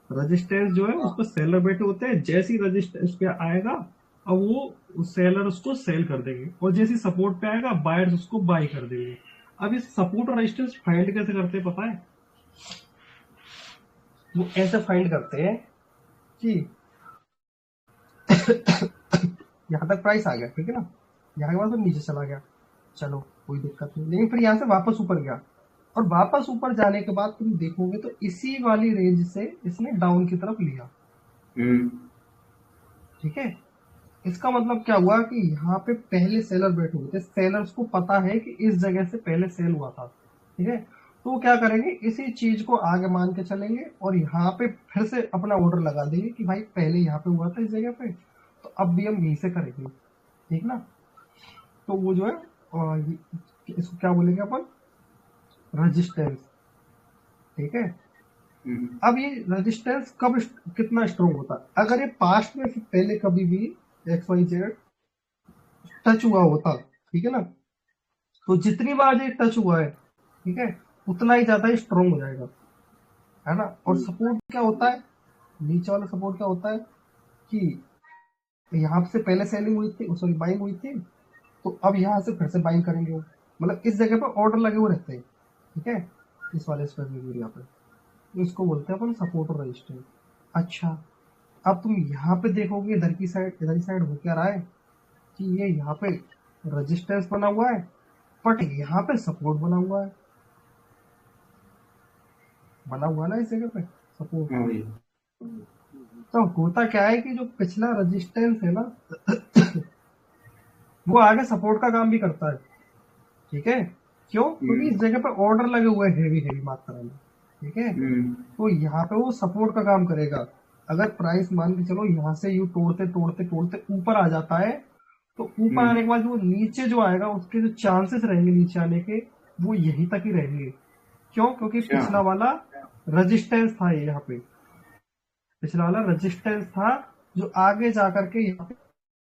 रेजिस्टेंस जो है उस पर सेलर बैठे होते हैं, जैसी रेजिस्टेंस पे आएगा अब वो सेलर उसको सेल कर देंगे, और जैसी सपोर्ट पे आएगा बायर्स उसको बाय कर देंगे। अब इस सपोर्ट और रेजिस्टेंस फाइंड कैसे करते हैं पता है, वो ऐसे फाइंड करते हैं कि यहाँ तक प्राइस आ गया, ठीक है ना, यहाँ के बाद तो नीचे चला गया, चलो कोई दिक्कत नहीं, लेकिन फिर यहाँ से वापस ऊपर गया, और वापस ऊपर जाने के बाद तुम देखोगे तो इसी वाली रेंज से इसने डाउन की तरफ लिया। ठीक है, इसका मतलब क्या हुआ कि यहाँ पे पहले सेलर बैठे हुए थे, सेलर्स को पता है कि इस जगह से पहले सेल हुआ था। ठीक है, तो वो क्या करेंगे, इसी चीज को आगे मान के चलेंगे और यहाँ पे फिर से अपना ऑर्डर लगा देंगे कि भाई पहले यहाँ पे हुआ था इस जगह पे, तो अब भी हम यहीं से करेंगे। ठीक ना, तो वो जो है इसको क्या बोलेंगे अपन, रेजिस्टेंस। ठीक है, अब ये रेजिस्टेंस कब कितना स्ट्रोंग होता है, अगर ये पास्ट में से पहले कभी भी एक्स वाई जेड टच हुआ होता, ठीक है ना, तो जितनी बार ये टच हुआ है, ठीक है, उतना ही ज्यादा स्ट्रोंग हो जाएगा, है ना। और सपोर्ट क्या होता है, नीचे वाला सपोर्ट क्या होता है कि यहाँ से पहले सेलिंग हुई थी, सॉरी बाइंग हुई थी, तो अब यहाँ से फिर से बाइंग करेंगे वो, मतलब इस जगह पर ऑर्डर लगे हुए रहते हैं। ठीक है, इस वाले स्पेसिफिक एरिया पे, तो इसको बोलते हैं अपन सपोर्ट और रेजिस्टेंस। अच्छा, अब तुम यहाँ पे देखोगे इधर की साइड, इधर की साइड हो क्या रहा है कि ये यहाँ पे रेजिस्टेंस बना हुआ है, बट यहाँ पे सपोर्ट बना हुआ है, बना हुआ ना इस जगह पे सपोर्ट। हाँ भैया। तो होता क्या है कि जो पिछला रेजिस्टेंस है ना वो आगे सपोर्ट का काम भी करता है। ठीक है, क्यों, क्योंकि इस जगह पे ऑर्डर लगे हुए हैं हेवी हेवी मात्रा में। ठीक है, तो यहाँ पे वो सपोर्ट का काम करेगा। अगर प्राइस मान के चलो यहाँ से यू तोड़ते तोड़ते तोड़ते ऊपर आ जाता है, तो ऊपर आने के बाद वो नीचे जो आएगा उसके जो चांसेस रहेंगे नीचे आने के, वो यहीं तक ही रहेंगे। क्यों, क्योंकि अच्छा। पिछला वाला रेजिस्टेंस था, ये यहाँ पे पिछला वाला रेजिस्टेंस था जो आगे जाकर के यहाँ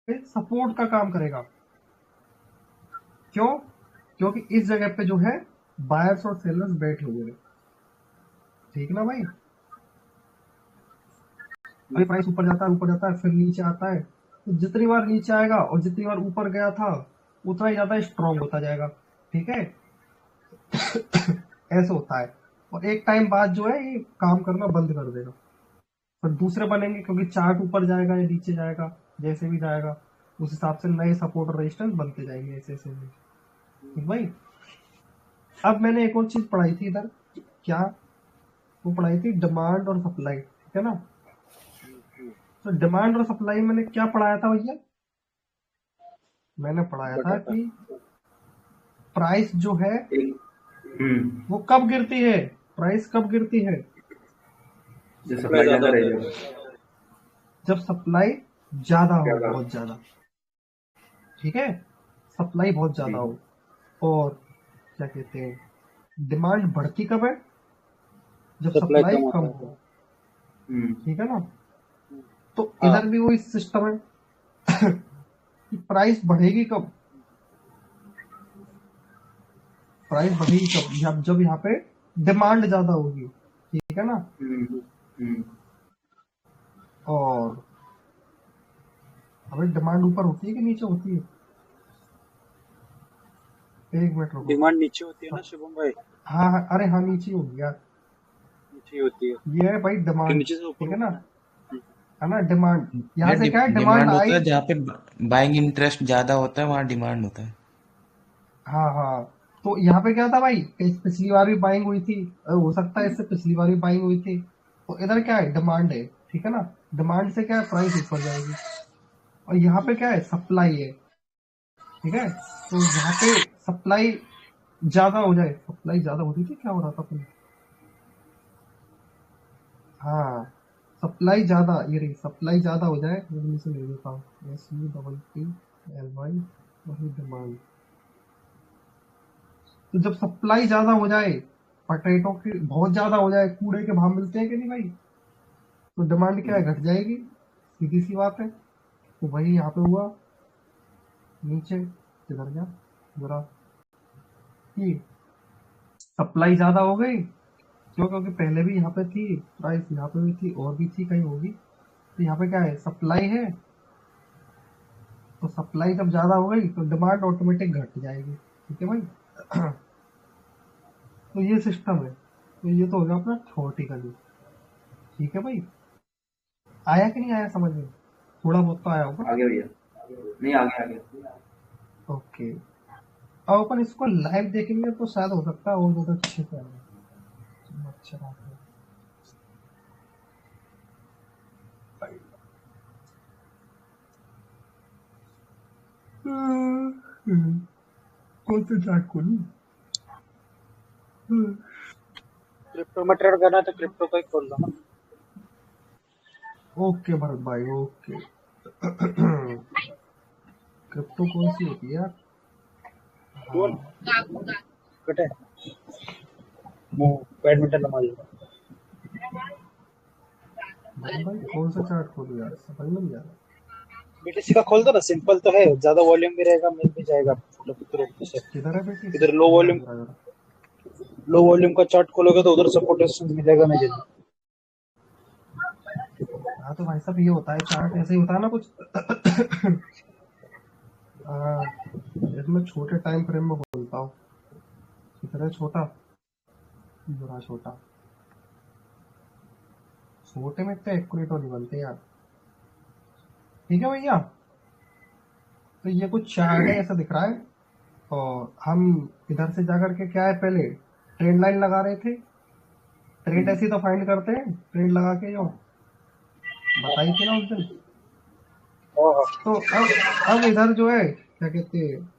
पे सपोर्ट का काम करेगा। क्यों, क्योंकि इस जगह पे जो है बायर्स और सेलर्स बैठे हुए हैं। ठीक ना भाई, अभी प्राइस ऊपर जाता है फिर नीचे आता है, तो जितनी बार नीचे आएगा और जितनी बार ऊपर गया था उतना ही ज्यादा स्ट्रांग होता जाएगा। ठीक है ऐसे होता है, और एक टाइम बाद जो है ये काम करना बंद कर देगा, फिर दूसरे बनेंगे, क्योंकि चार्ट ऊपर जाएगा या नीचे जाएगा, जैसे भी जाएगा उस हिसाब से नए सपोर्ट और रेजिस्टेंस बनते जाएंगे ऐसे ऐसे। ठीक भाई, अब मैंने एक और चीज पढ़ाई थी इधर, क्या, वो पढ़ाई थी डिमांड और सप्लाई। ठीक है ना, तो डिमांड और सप्लाई मैंने क्या पढ़ाया था भैया, मैंने पढ़ाया था बटाटा। कि प्राइस जो है हम्म। वो कब गिरती है, प्राइस कब गिरती है, जो सप्लाई ज्यादा रहेगा। जब सप्लाई ज्यादा हो, ज्यादा। बहुत ज्यादा। ठीक है, सप्लाई बहुत ज्यादा हो, और क्या कहते हैं डिमांड बढ़ती कब है, जब सप्लाई सप्लाई कम कम होता हो। हम्म। ठीक है ना, तो हाँ। इधर भी वही सिस्टम है कि प्राइस बढ़ेगी कब, प्राइस बढ़ेगी कब, जब यहाँ पे डिमांड ज्यादा होगी। ठीक है ना, हम्म। हम्म। और अभी डिमांड ऊपर होती है कि नीचे होती है, एक मिनट रुको। डिमांड नीचे होती है ना शुभम भाई, हाँ हाँ, अरे हाँ नीचे होगी यार, नीचे होती है ये है भाई कि डिमांड। नीचे से ऊपर ठीक है ना, होता है। है ना डिमांड, यहाँ यार से क्या है डिमांड डिमांड होता आई। है जहाँ पे बाइंग इंटरेस्ट ज्यादा होता है, वहाँ डिमांड होता है। हाँ हाँ, तो यहाँ पे क्या था भाई, पिछली बार भी बाइंग हुई थी, हो सकता है इससे पिछली बार भी बाइंग हुई थी, तो इधर क्या है डिमांड है। ठीक है ना, डिमांड से क्या है प्राइस ऊपर जाएगी, और यहाँ पे क्या है सप्लाई है। ठीक है, तो यहाँ पे सप्लाई ज्यादा हो जाए, सप्लाई ज्यादा होती थी, क्या हो रहा था अपने, हाँ सप्लाई ज्यादा, ये रही सप्लाई ज्यादा हो जाए, मैं से ले लेता हूँ S U double T L Y, वही डिमांड। तो जब सप्लाई ज्यादा हो जाए, पोटैटो की बहुत ज्यादा हो जाए, कूड़े के भाव मिलते हैं कि नहीं भाई, तो डिमांड क्या है, घट जाएगी, सीधी सी बात है। तो वही यहाँ पे हुआ, नीचे किधर गया जरा, कि सप्लाई ज्यादा हो गई, क्यों, क्योंकि पहले भी यहाँ पे थी प्राइस, यहाँ पे भी थी और भी थी कहीं होगी, तो यहाँ पे क्या है सप्लाई है, तो सप्लाई जब ज्यादा हो गई तो डिमांड ऑटोमेटिक घट जाएगी। ठीक है भाई तो ये सिस्टम है, तो ये तो हो गया अपना थ्योरेटिकली। ठीक है भाई, आया कि नहीं आया समझ में, थोड़ा बहुत तो आया होगा। आ गया भैया, नहीं आ गया आ गया। ओके, अब अपन इसको लाइव देखेंगे तो शायद हो सकता है और ज्यादा अच्छे से आएगा। चलो, अच्छा बात है। कौन से चार्ट खोलूं? क्रिप्टो में ट्रेड करना है तो क्रिप्टो का ही खोल लो ना। ओके भरत भाई, ओके। क्रिप्टो कौन सी होती है यार? बोल हाँ, बेटे, वो बैडमिंटन हमारी भरत भाई कौन सा चार्ट खोलूं यार, समझ में नहीं आ रहा। बीटीसी का खोल दो ना, सिंपल तो है, ज्यादा वॉल्यूम भी रहेगा, मिल भी जाएगा तुरंत से। किधर है बेटी से? इधर लो ये वॉल्यूम, जरा जरा। लो वॉल्यूम का चार्ट खोलोगे तो उधर सपोर्ट रेजिस्टेंस मिलेगा नहीं जल्दी। हाँ तो भाई साहब ये होता है, चार्ट ऐसे ही होता है ना कुछ। इसमें छोटे टाइम फ्रेम में बोलता हूँ। कितना छोटा, बड़ा छोटा, छोटे में इतने एक्यूरेट नहीं बनते यार। ठीक है भैया, तो ये कुछ चार्ट है ऐसा दिख रहा है। और हम इधर से जाकर के क्या है, पहले ट्रेंड लाइन लगा रहे थे। ट्रेंड ऐसी तो फाइंड करते हैं, ट्रेंड लगा के जो बताई थी ना उस दिन। तो अब इधर जो है क्या कहते हैं,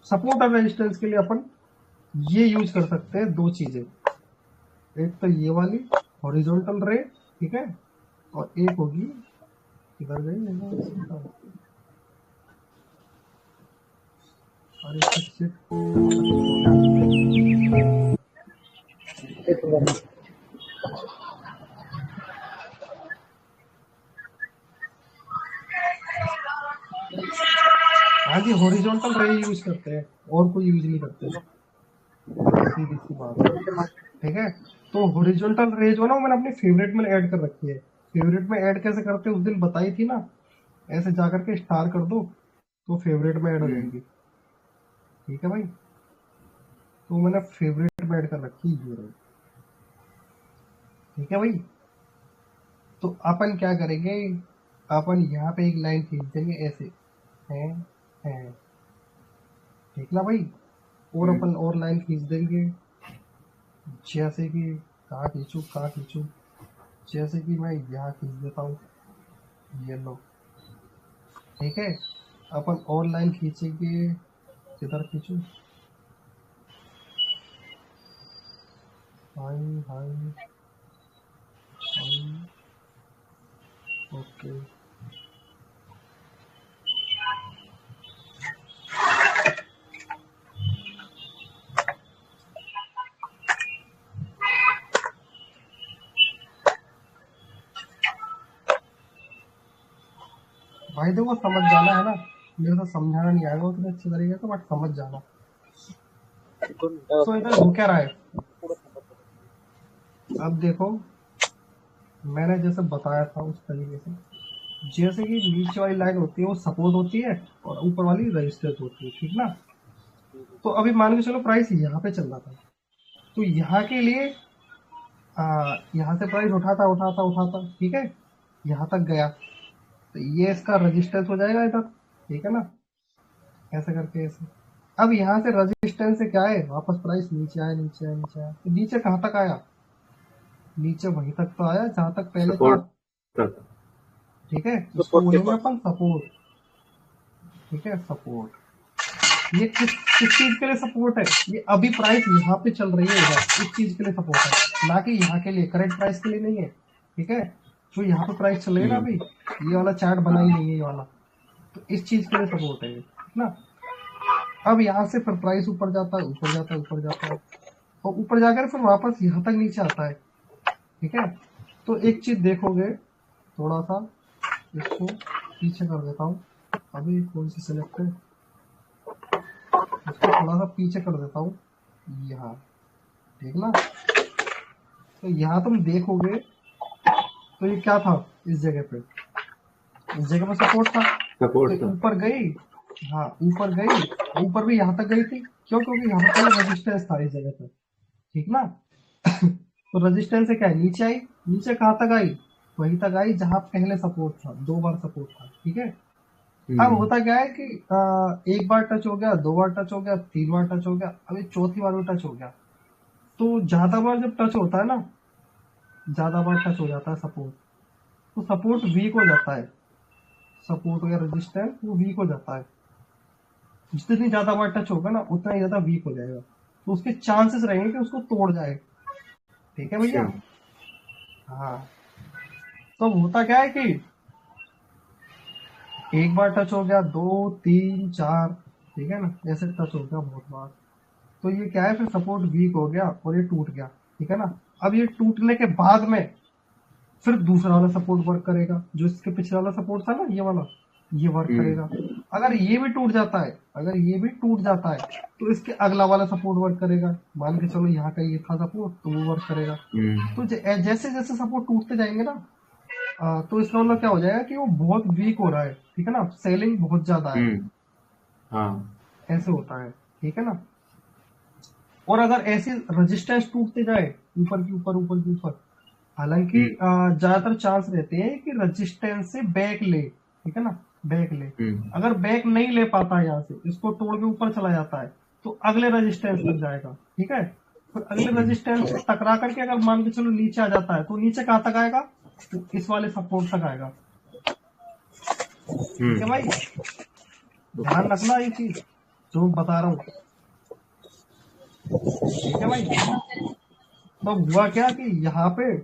सपोर्ट और रेजिस्टेंस के लिए अपन ये यूज कर सकते हैं दो चीजें। एक तो ये वाली हॉरिजॉन्टल रे, ठीक है, और एक होगी इधर गई, अरे शिट, हाँ जी हॉरिजॉन्टल रे यूज करते हैं और कोई यूज नहीं करते, सीधी सी बात है। ठीक है, तो हॉरिजॉन्टल रे जो है ना वो मैंने अपने फेवरेट में ऐड कर रखी है। फेवरेट में ऐड कैसे करते हैं उस दिन बताई थी ना, ऐसे जाकर के स्टार कर दो तो फेवरेट में ऐड हो जाएगी। ठीक है भाई, तो मैंने फेवरेट में ऐड कर रखी है ये रही। ठीक है भाई, तो अपन क्या करेंगे, अपन यहाँ पे एक लाइन खींच देंगे ऐसे, है ठीक ना भाई, और अपन और लाइन खींच देंगे जैसे कि कहाँ खींचू, जैसे कि मैं यहाँ खींच देता हूँ, ये लो। ठीक है, अपन और लाइन खींचेंगे, किधर खींचू, हाई हाई हाई, ओके। भाई देखो समझ जाना है ना, मेरे को समझाना नहीं आएगा उतने अच्छे तरीके से, बट समझ जाना। तो इधर हो क्या रहा है, अब देखो मैंने जैसे बताया था उस तरीके से, जैसे कि नीचे वाली लाइन होती है वो सपोर्ट होती है और ऊपर वाली रेजिस्टेंस होती है, ठीक ना। तो अभी मान के चलो प्राइस यहाँ पे चल रहा था, तो यहाँ के लिए यहाँ से प्राइस उठाता उठाता उठाता, ठीक है, यहाँ तक गया, तो ये इसका रेजिस्टेंस हो जाएगा इधर, ठीक है ना, ऐसे करके ऐसे। अब यहाँ से रेजिस्टेंस से क्या है, वापस प्राइस नीचे आया नीचे आया नीचे आया, तो नीचे कहाँ तक आया, नीचे वहीं तक तो आया जहाँ तक पहले था। सपोर्ट ठीक है, उसको बोलेंगे अपन सपोर्ट। ठीक है, सपोर्ट, ये किस चीज के लिए सपोर्ट है, ये अभी प्राइस यहाँ पे चल रही है इधर, इस चीज के लिए सपोर्ट है, ना कि यहाँ के लिए, करंट प्राइस के लिए नहीं है। ठीक है, जो यहाँ पे प्राइस चल रही है ना अभी, ये वाला चार्ट बना ही नहीं है ये वाला, तो इस चीज के लिए सपोर्ट है ये, ठीक ना। अब यहाँ से फिर प्राइस ऊपर जाता है ऊपर जाता है ऊपर जाता है, और ऊपर जाकर फिर वापस यहाँ तक नीचे आता है। ठीक है, तो एक चीज देखोगे, थोड़ा सा इसको पीछे कर देता हूँ, अभी कौन सी सिलेक्ट है, इसको थोड़ा सा पीछे कर देता हूँ यहाँ, ठीक ना। तो यहाँ तुम देखोगे तो ये क्या था, इस जगह पे, इस जगह पे सपोर्ट था, सपोर्ट तो था। ऊपर गई, हाँ ऊपर गई, ऊपर भी यहाँ तक गई थी, क्यों, क्योंकि यहाँ पे रेजिस्टेंस था इस जगह पे, ठीक ना। तो रेजिस्टेंस से क्या है, नीचे आई, नीचे कहाँ तक आई, वहीं तक आई जहाँ पहले सपोर्ट था, दो बार सपोर्ट था। ठीक है, अब होता क्या है कि एक बार टच हो गया, दो बार टच हो गया, तीन बार टच हो गया, अभी चौथी बार भी टच हो गया। तो ज्यादा बार जब टच होता है ना, ज्यादा बार टच हो जाता है सपोर्ट, तो सपोर्ट वीक हो जाता है। सपोर्ट या रेजिस्टेंस वो वीक हो जाता है। जितनी ज्यादा बार टच होगा ना उतना ही ज्यादा वीक हो जाएगा, तो उसके चांसेस रहेंगे कि उसको तोड़ जाए। ठीक है भैया। अच्छा। हाँ। तो होता क्या है कि एक बार टच हो गया, दो, तीन, चार, ठीक है ना, ऐसे टच हो गया बहुत बार। तो ये क्या है, फिर सपोर्ट वीक हो गया और ये टूट गया। ठीक है ना। अब ये टूटने के बाद में फिर दूसरा वाला सपोर्ट वर्क करेगा, जो इसके पिछले वाला सपोर्ट था ना, ये वाला, ये वर्क करेगा। अगर ये भी टूट जाता है, अगर ये भी टूट जाता है, तो इसके अगला वाला सपोर्ट वर्क करेगा। मान के चलो यहाँ का ये था सपोर्ट, तो वो वर्क करेगा। तो जैसे जैसे सपोर्ट टूटते जाएंगे ना, तो इसका मतलब क्या हो जाएगा कि वो बहुत वीक हो रहा है। ठीक है ना, सेलिंग बहुत ज्यादा है। हाँ। ऐसे होता है। ठीक है ना। और अगर ऐसी रेजिस्टेंस टूटते जाए ऊपर की ऊपर, ऊपर की ऊपर, हालांकि ज्यादातर चांस रहते हैं कि रेजिस्टेंस से बैक ले। ठीक है ना, बैक ले। अगर बैक नहीं ले पाता है, यहाँ से इसको तोड़ के ऊपर चला जाता है, तो अगले रेजिस्टेंस तक जाएगा। ठीक है। फिर अगले रेजिस्टेंस से टकरा करके अगर मान के चलो नीचे आ जाता है, तो नीचे कहाँ तक आएगा, तो इस वाले सपोर्ट तक आएगा। ठीक है भाई, ध्यान रखना ये चीज जो बता रहा हूँ। ठीक है भाई। तो हुआ क्या कि यहाँ पे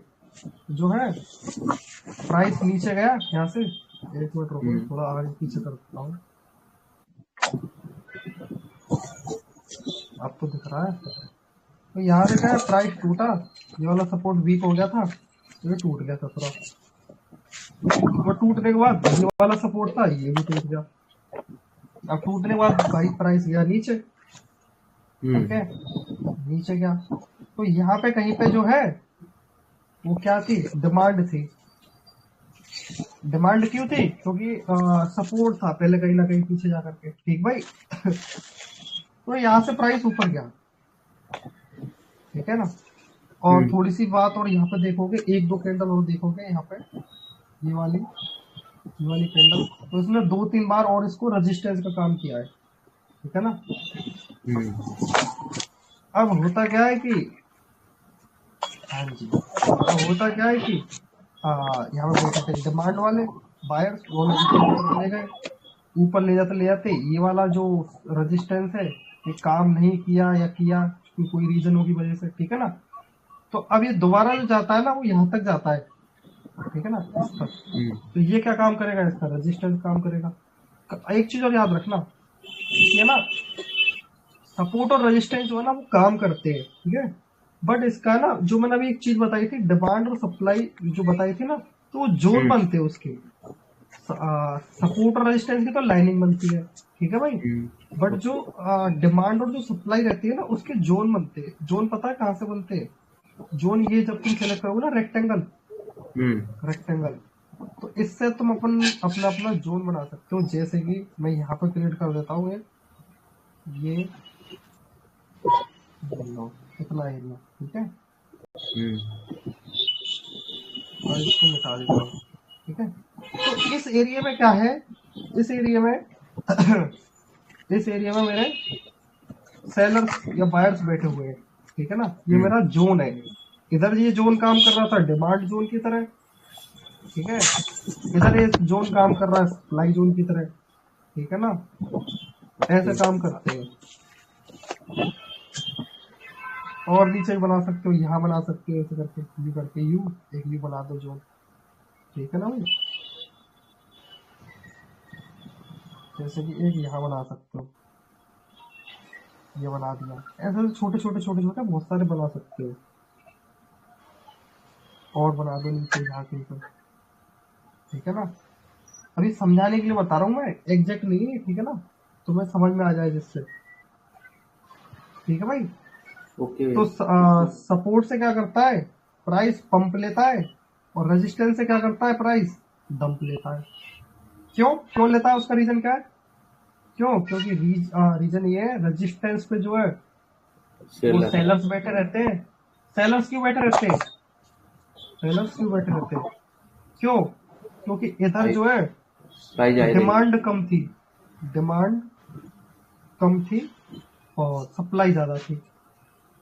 जो है प्राइस नीचे गया यहाँ से। एक मिनट रुको, थोड़ा आगे पीछे कर देता हूँ, आपको दिख रहा है। तो यहाँ से क्या है, प्राइस टूटा, ये वाला सपोर्ट वीक हो गया था, तो ये टूट गया था थोड़ा। वो टूटने के बाद ये वाला सपोर्ट था, ये भी टूट गया। अब टूटने के बाद भाई प्राइस गया नीचे। ठीक है, नीचे गया। तो यहाँ पे कहीं पे जो है वो क्या थी, डिमांड थी। डिमांड क्यों थी, क्योंकि सपोर्ट था पहले कहीं ना कहीं पीछे जा करके। ठीक भाई। तो यहाँ से प्राइस ऊपर गया। ठीक है ना। और थोड़ी सी बात और यहाँ पे देखोगे, एक दो कैंडल और देखोगे यहाँ पे, ये वाली कैंडल, तो इसने दो तीन बार और इसको रेजिस्टेंस का काम किया है। ठीक है ना। अब होता क्या है कि, हाँ जी, अब होता क्या है कि यहाँ पे बैठे थे डिमांड वाले बायर्स, वो ले गए ऊपर, ले जाते ये वाला जो रेजिस्टेंस है ये काम नहीं किया, या किया कोई रीजन होगी वजह से। ठीक है ना। तो अब ये दोबारा जो जाता है ना, वो यहाँ तक जाता है। ठीक है ना, इस तक। तो ये क्या काम करेगा, इसका रेजिस्टेंस काम करेगा। एक चीज और याद रखना, ये ना सपोर्ट और रेजिस्टेंस जो है ना वो काम करते हैं। ठीक है। बट इसका ना, जो मैंने अभी एक चीज बताई थी, डिमांड और सप्लाई जो बताई थी ना, तो वो जोन बनते हैं उसके। सपोर्ट और रेजिस्टेंस की तो लाइनिंग बनती है। ठीक है भाई। बट जो डिमांड और जो सप्लाई रहती है ना, उसके जोन बनते हैं। जोन पता है कहाँ से बनते हैं? जोन ये जब तुम सेलेक्ट करोगे ना, रेक्टेंगल, तो इससे तुम अपना अपना जोन बना सकते हो। जैसे कि मैं यहाँ पर क्रिएट कर देता हूँ ये इतना एरिया। ठीक है। और इसको मिटा देता हूँ। ठीक है। तो इस एरिया में क्या है, इस एरिया में इस एरिया में मेरे सेलर्स या बायर्स बैठे हुए हैं। ठीक है ना, ये मेरा जोन है। इधर ये जोन काम कर रहा था डिमांड जोन की तरह। ठीक है। इधर ये जोन काम कर रहा है सप्लाई जोन की तरह। ठीक है ना, ऐसे काम करते हैं। और नीचे बना सकते हो, यहाँ बना सकते हो, ऐसे करके यू एक यू बना दो जोन। ठीक है ना भाई, जैसे कि एक यहाँ बना सकते हो, ये बना दिया। ऐसे छोटे छोटे बहुत सारे बना सकते हो। और बना दो नीचे यहाँ के ऊपर। ठीक है ना, अभी समझाने के लिए बता रहा हूँ मैं, एग्जैक्ट नहीं है। ठीक है ना, तुम्हें समझ में आ जाए जिससे। ठीक है भाई। ओके। तो सपोर्ट से क्या करता है, प्राइस पंप लेता है, और रेजिस्टेंस से क्या करता है, प्राइस डंप लेता है। क्यों लेता है, उसका रीजन क्या है? क्योंकि रीजन ये है, रेजिस्टेंस पे जो है वो सेलर्स बैठे रहते हैं। सेलर्स क्यों बैठे रहते हैं? क्योंकि इधर जो है प्राइस आई रही। डिमांड कम थी, डिमांड कम थी और सप्लाई ज्यादा थी।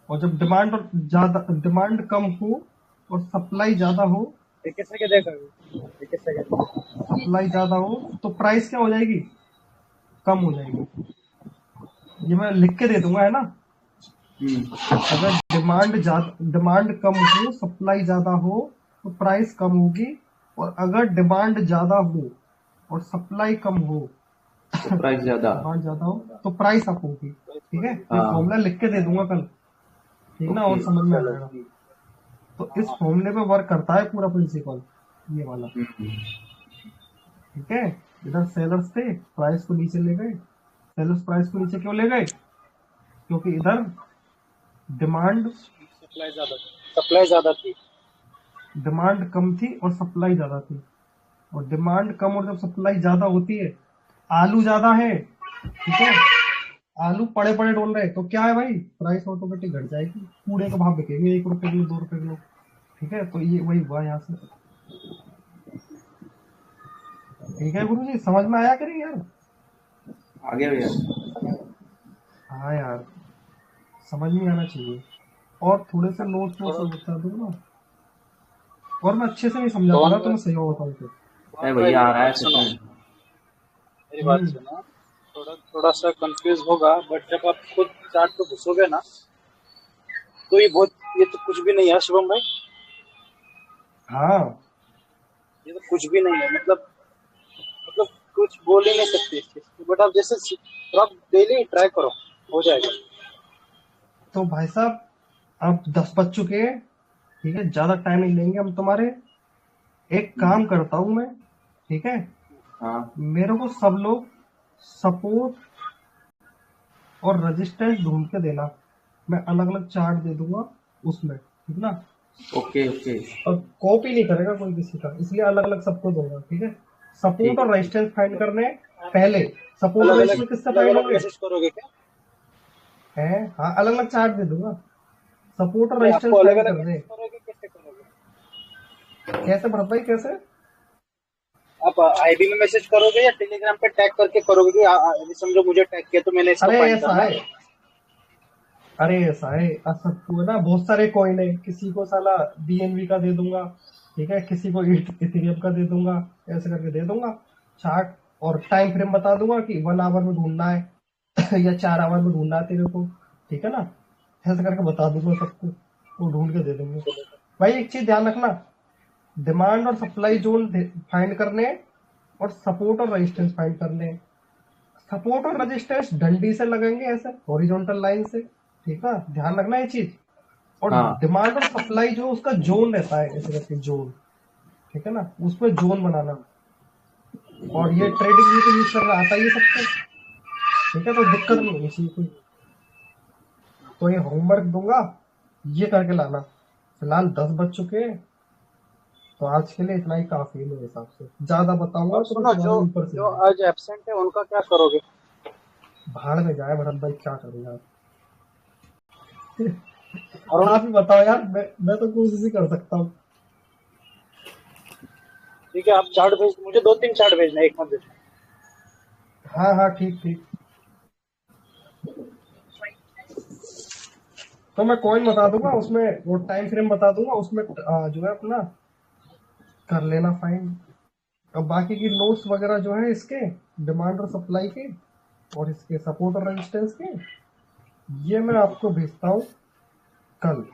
और जब डिमांड कम हो और सप्लाई ज्यादा हो, सप्लाई ज्यादा हो तो प्राइस क्या हो जाएगी, कम हो जाएगी। ये मैं लिख के दे दूंगा, है ना। अगर डिमांड कम हो, सप्लाई ज्यादा हो तो प्राइस कम होगी, और अगर डिमांड ज्यादा हो और सप्लाई कम हो, तो प्राइस ज्यादा। डिमांड ज्यादा हो तो प्राइस अप होगी। ठीक है, तो हाँ। फॉर्मूला लिख के दे दूंगा कल, ठीक ना, और ओके। समझ में आ जाएगा। तो इस फॉर्मूले पे वर्क करता है पूरा प्रिंसिपल, ये वाला। ठीक है, इधर सेलर्स थे, प्राइस को नीचे ले गए। सेलर्स प्राइस को नीचे क्यों ले गए, क्योंकि इधर डिमांड सप्लाई ज्यादा थी। डिमांड कम थी और सप्लाई ज्यादा थी। और डिमांड कम और जब सप्लाई ज्यादा होती है, आलू ज्यादा है, ठीक है, आलू पड़े पड़े डोल रहे, तो क्या है भाई, प्राइस ऑटोमेटिक घट जाएगी। कूड़े का भाव बिकेंगे 1 रुपए किलो, 2 रुपए किलो। ठीक है, तो ये वही हुआ यहाँ से। ठीक है गुरु जी, समझ में आया कि नहीं यार। आ गया भैया। हाँ यार, समझ में आना चाहिए। और थोड़े से नोट्स बता दो ना, और मैं अच्छे से नहीं समझा पा रहा, तो मैं सही बताऊँ तो। अरे भैया आ रहा है सुनो, सच में। मेरी बात सुनो। थोड़ा सा कंफ्यूज होगा, बट जब आप खुद चार्ट पे घुसोगे ना, तो ये तो कुछ भी नहीं है शुभम भाई। हाँ, ये तो कुछ भी नहीं है, मतलब कुछ बोल ही नहीं सकते इस चीज को। बट आप जैसे तो आप डेली ट्राई करो, हो जाएगा। तो भाई साहब अब 10 बज चुके हैं, ठीक है, ज्यादा टाइम नहीं लेंगे हम तुम्हारे। एक काम करता हूँ मैं, ठीक है, हाँ मेरे को सब लोग सपोर्ट और रेजिस्टेंस ढूंढ के देना, मैं अलग अलग चार्ट दे दूंगा उसमें, ठीक ना। Okay okay. और कॉपी नहीं करेगा कोई किसी का, इसलिए अलग अलग सबको दूंगा, ठीक है। सपोर्ट ठीक और है। रेजिस्टेंस फाइंड करने पहले, सपोर्ट और रेजिस्टेंस किससे फाइंड होंगे, मैसेज करोगे क्या? है हाँ, अलग अलग चार्ट दे दूंगा, सपोर्ट और नहीं, रेजिस्टेंस आपको अलग फाइंड अलग करने। मैसेज करोगे, कैसे करोगे? कैसे भरत भाई, कैसे। आप आईडी में मैसेज करोगे या टेलीग्राम पे टैग करके करोगे कि अभी समझो मुझे टैग किया तो मैंने इसको अरे फाइंड ऐसा करना है, है। अरे ऐसा है, अब सबको है ना, बहुत सारे कॉइन है, किसी को साला BNB का दे दूंगा, ठीक है, किसी को इथेरियम का दे दूंगा, ऐसे करके दे दूंगा चार्ट। और टाइम फ्रेम बता दूंगा कि 1 आवर में ढूंढना है या 4 आवर में ढूंढना है तेरे को, ठीक है ना, ऐसे करके बता दूंगा सबको, वो ढूंढ के दे देंगे। भाई एक चीज ध्यान रखना, डिमांड और सप्लाई जोन फाइंड करने और सपोर्ट और रेजिस्टेंस फाइंड करने। सपोर्ट और रेजिस्टेंस डंडी से लगेंगे ऐसे हॉरिजॉन्टल लाइन से, ठीक है, ध्यान रखना ये चीज। और हाँ डिमांड और सप्लाई जो उसका जोन रहता है, ऐसे करके जोन, ठीक है ना, उसमें जोन बनाना। और ये ट्रेडिंग व्यू को यूज करना आता ही है सबको, ठीक है, तो दिक्कत नहीं होनी चाहिए कोई। तो ये होमवर्क दूंगा, ये करके लाना। फिलहाल 10 बज चुके हैं, तो आज के लिए इतना ही काफी है मेरे हिसाब से, ज्यादा बताऊंगा और तो सुनो, तुम्हारे जो ऊपर से जो आज एब्सेंट है उनका क्या करोगे? भाड़ में जाए भरत भाई, क्या करूंगा। और आप ही बताओ यार, मैं तो कोशिश ही कर सकता हूँ। ठीक है, आप चार्ट भेज, मुझे 2-3 चार्ट भेजना, एक मत भेजना। हाँ हाँ, ठीक ठीक। तो मैं कॉइन बता दूंगा उसमें, वो टाइम फ्रेम बता दूंगा उसमें, जो है अपना कर लेना फाइन। अब बाकी की नोट्स वगैरह जो है इसके, डिमांड और सप्लाई के और इसके सपोर्ट और रेजिस्टेंस के, ये मैं आपको भेजता हूँ कल,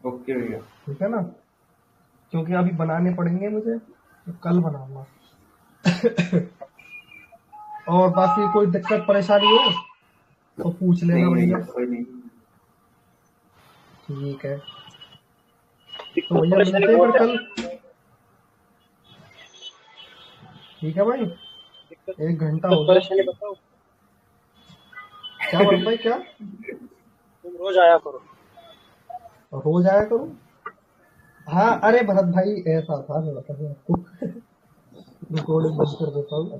ओके भैया। ठीक है ना, क्योंकि अभी बनाने पड़ेंगे मुझे, तो कल बनाऊंगा। और बाकी कोई दिक्कत परेशानी हो तो पूछ लेना नहीं भैया। भैया कोई नहीं। ठीक है, तो दिक्कत भैया परेशानी मिलते हैं फिर बहुत है। कल, ठीक है भाई, दिक्कत 1 घंटा दिक्कत हो गया। परेशानी बताओ। क्या भरत भाई, क्या तुम रोज आया करो। रोज आया करूँ। हाँ अरे भरत भाई, ऐसा था, मैं बता रहा हूँ आपको। रिकॉर्डिंग बंद कर देता हूँ।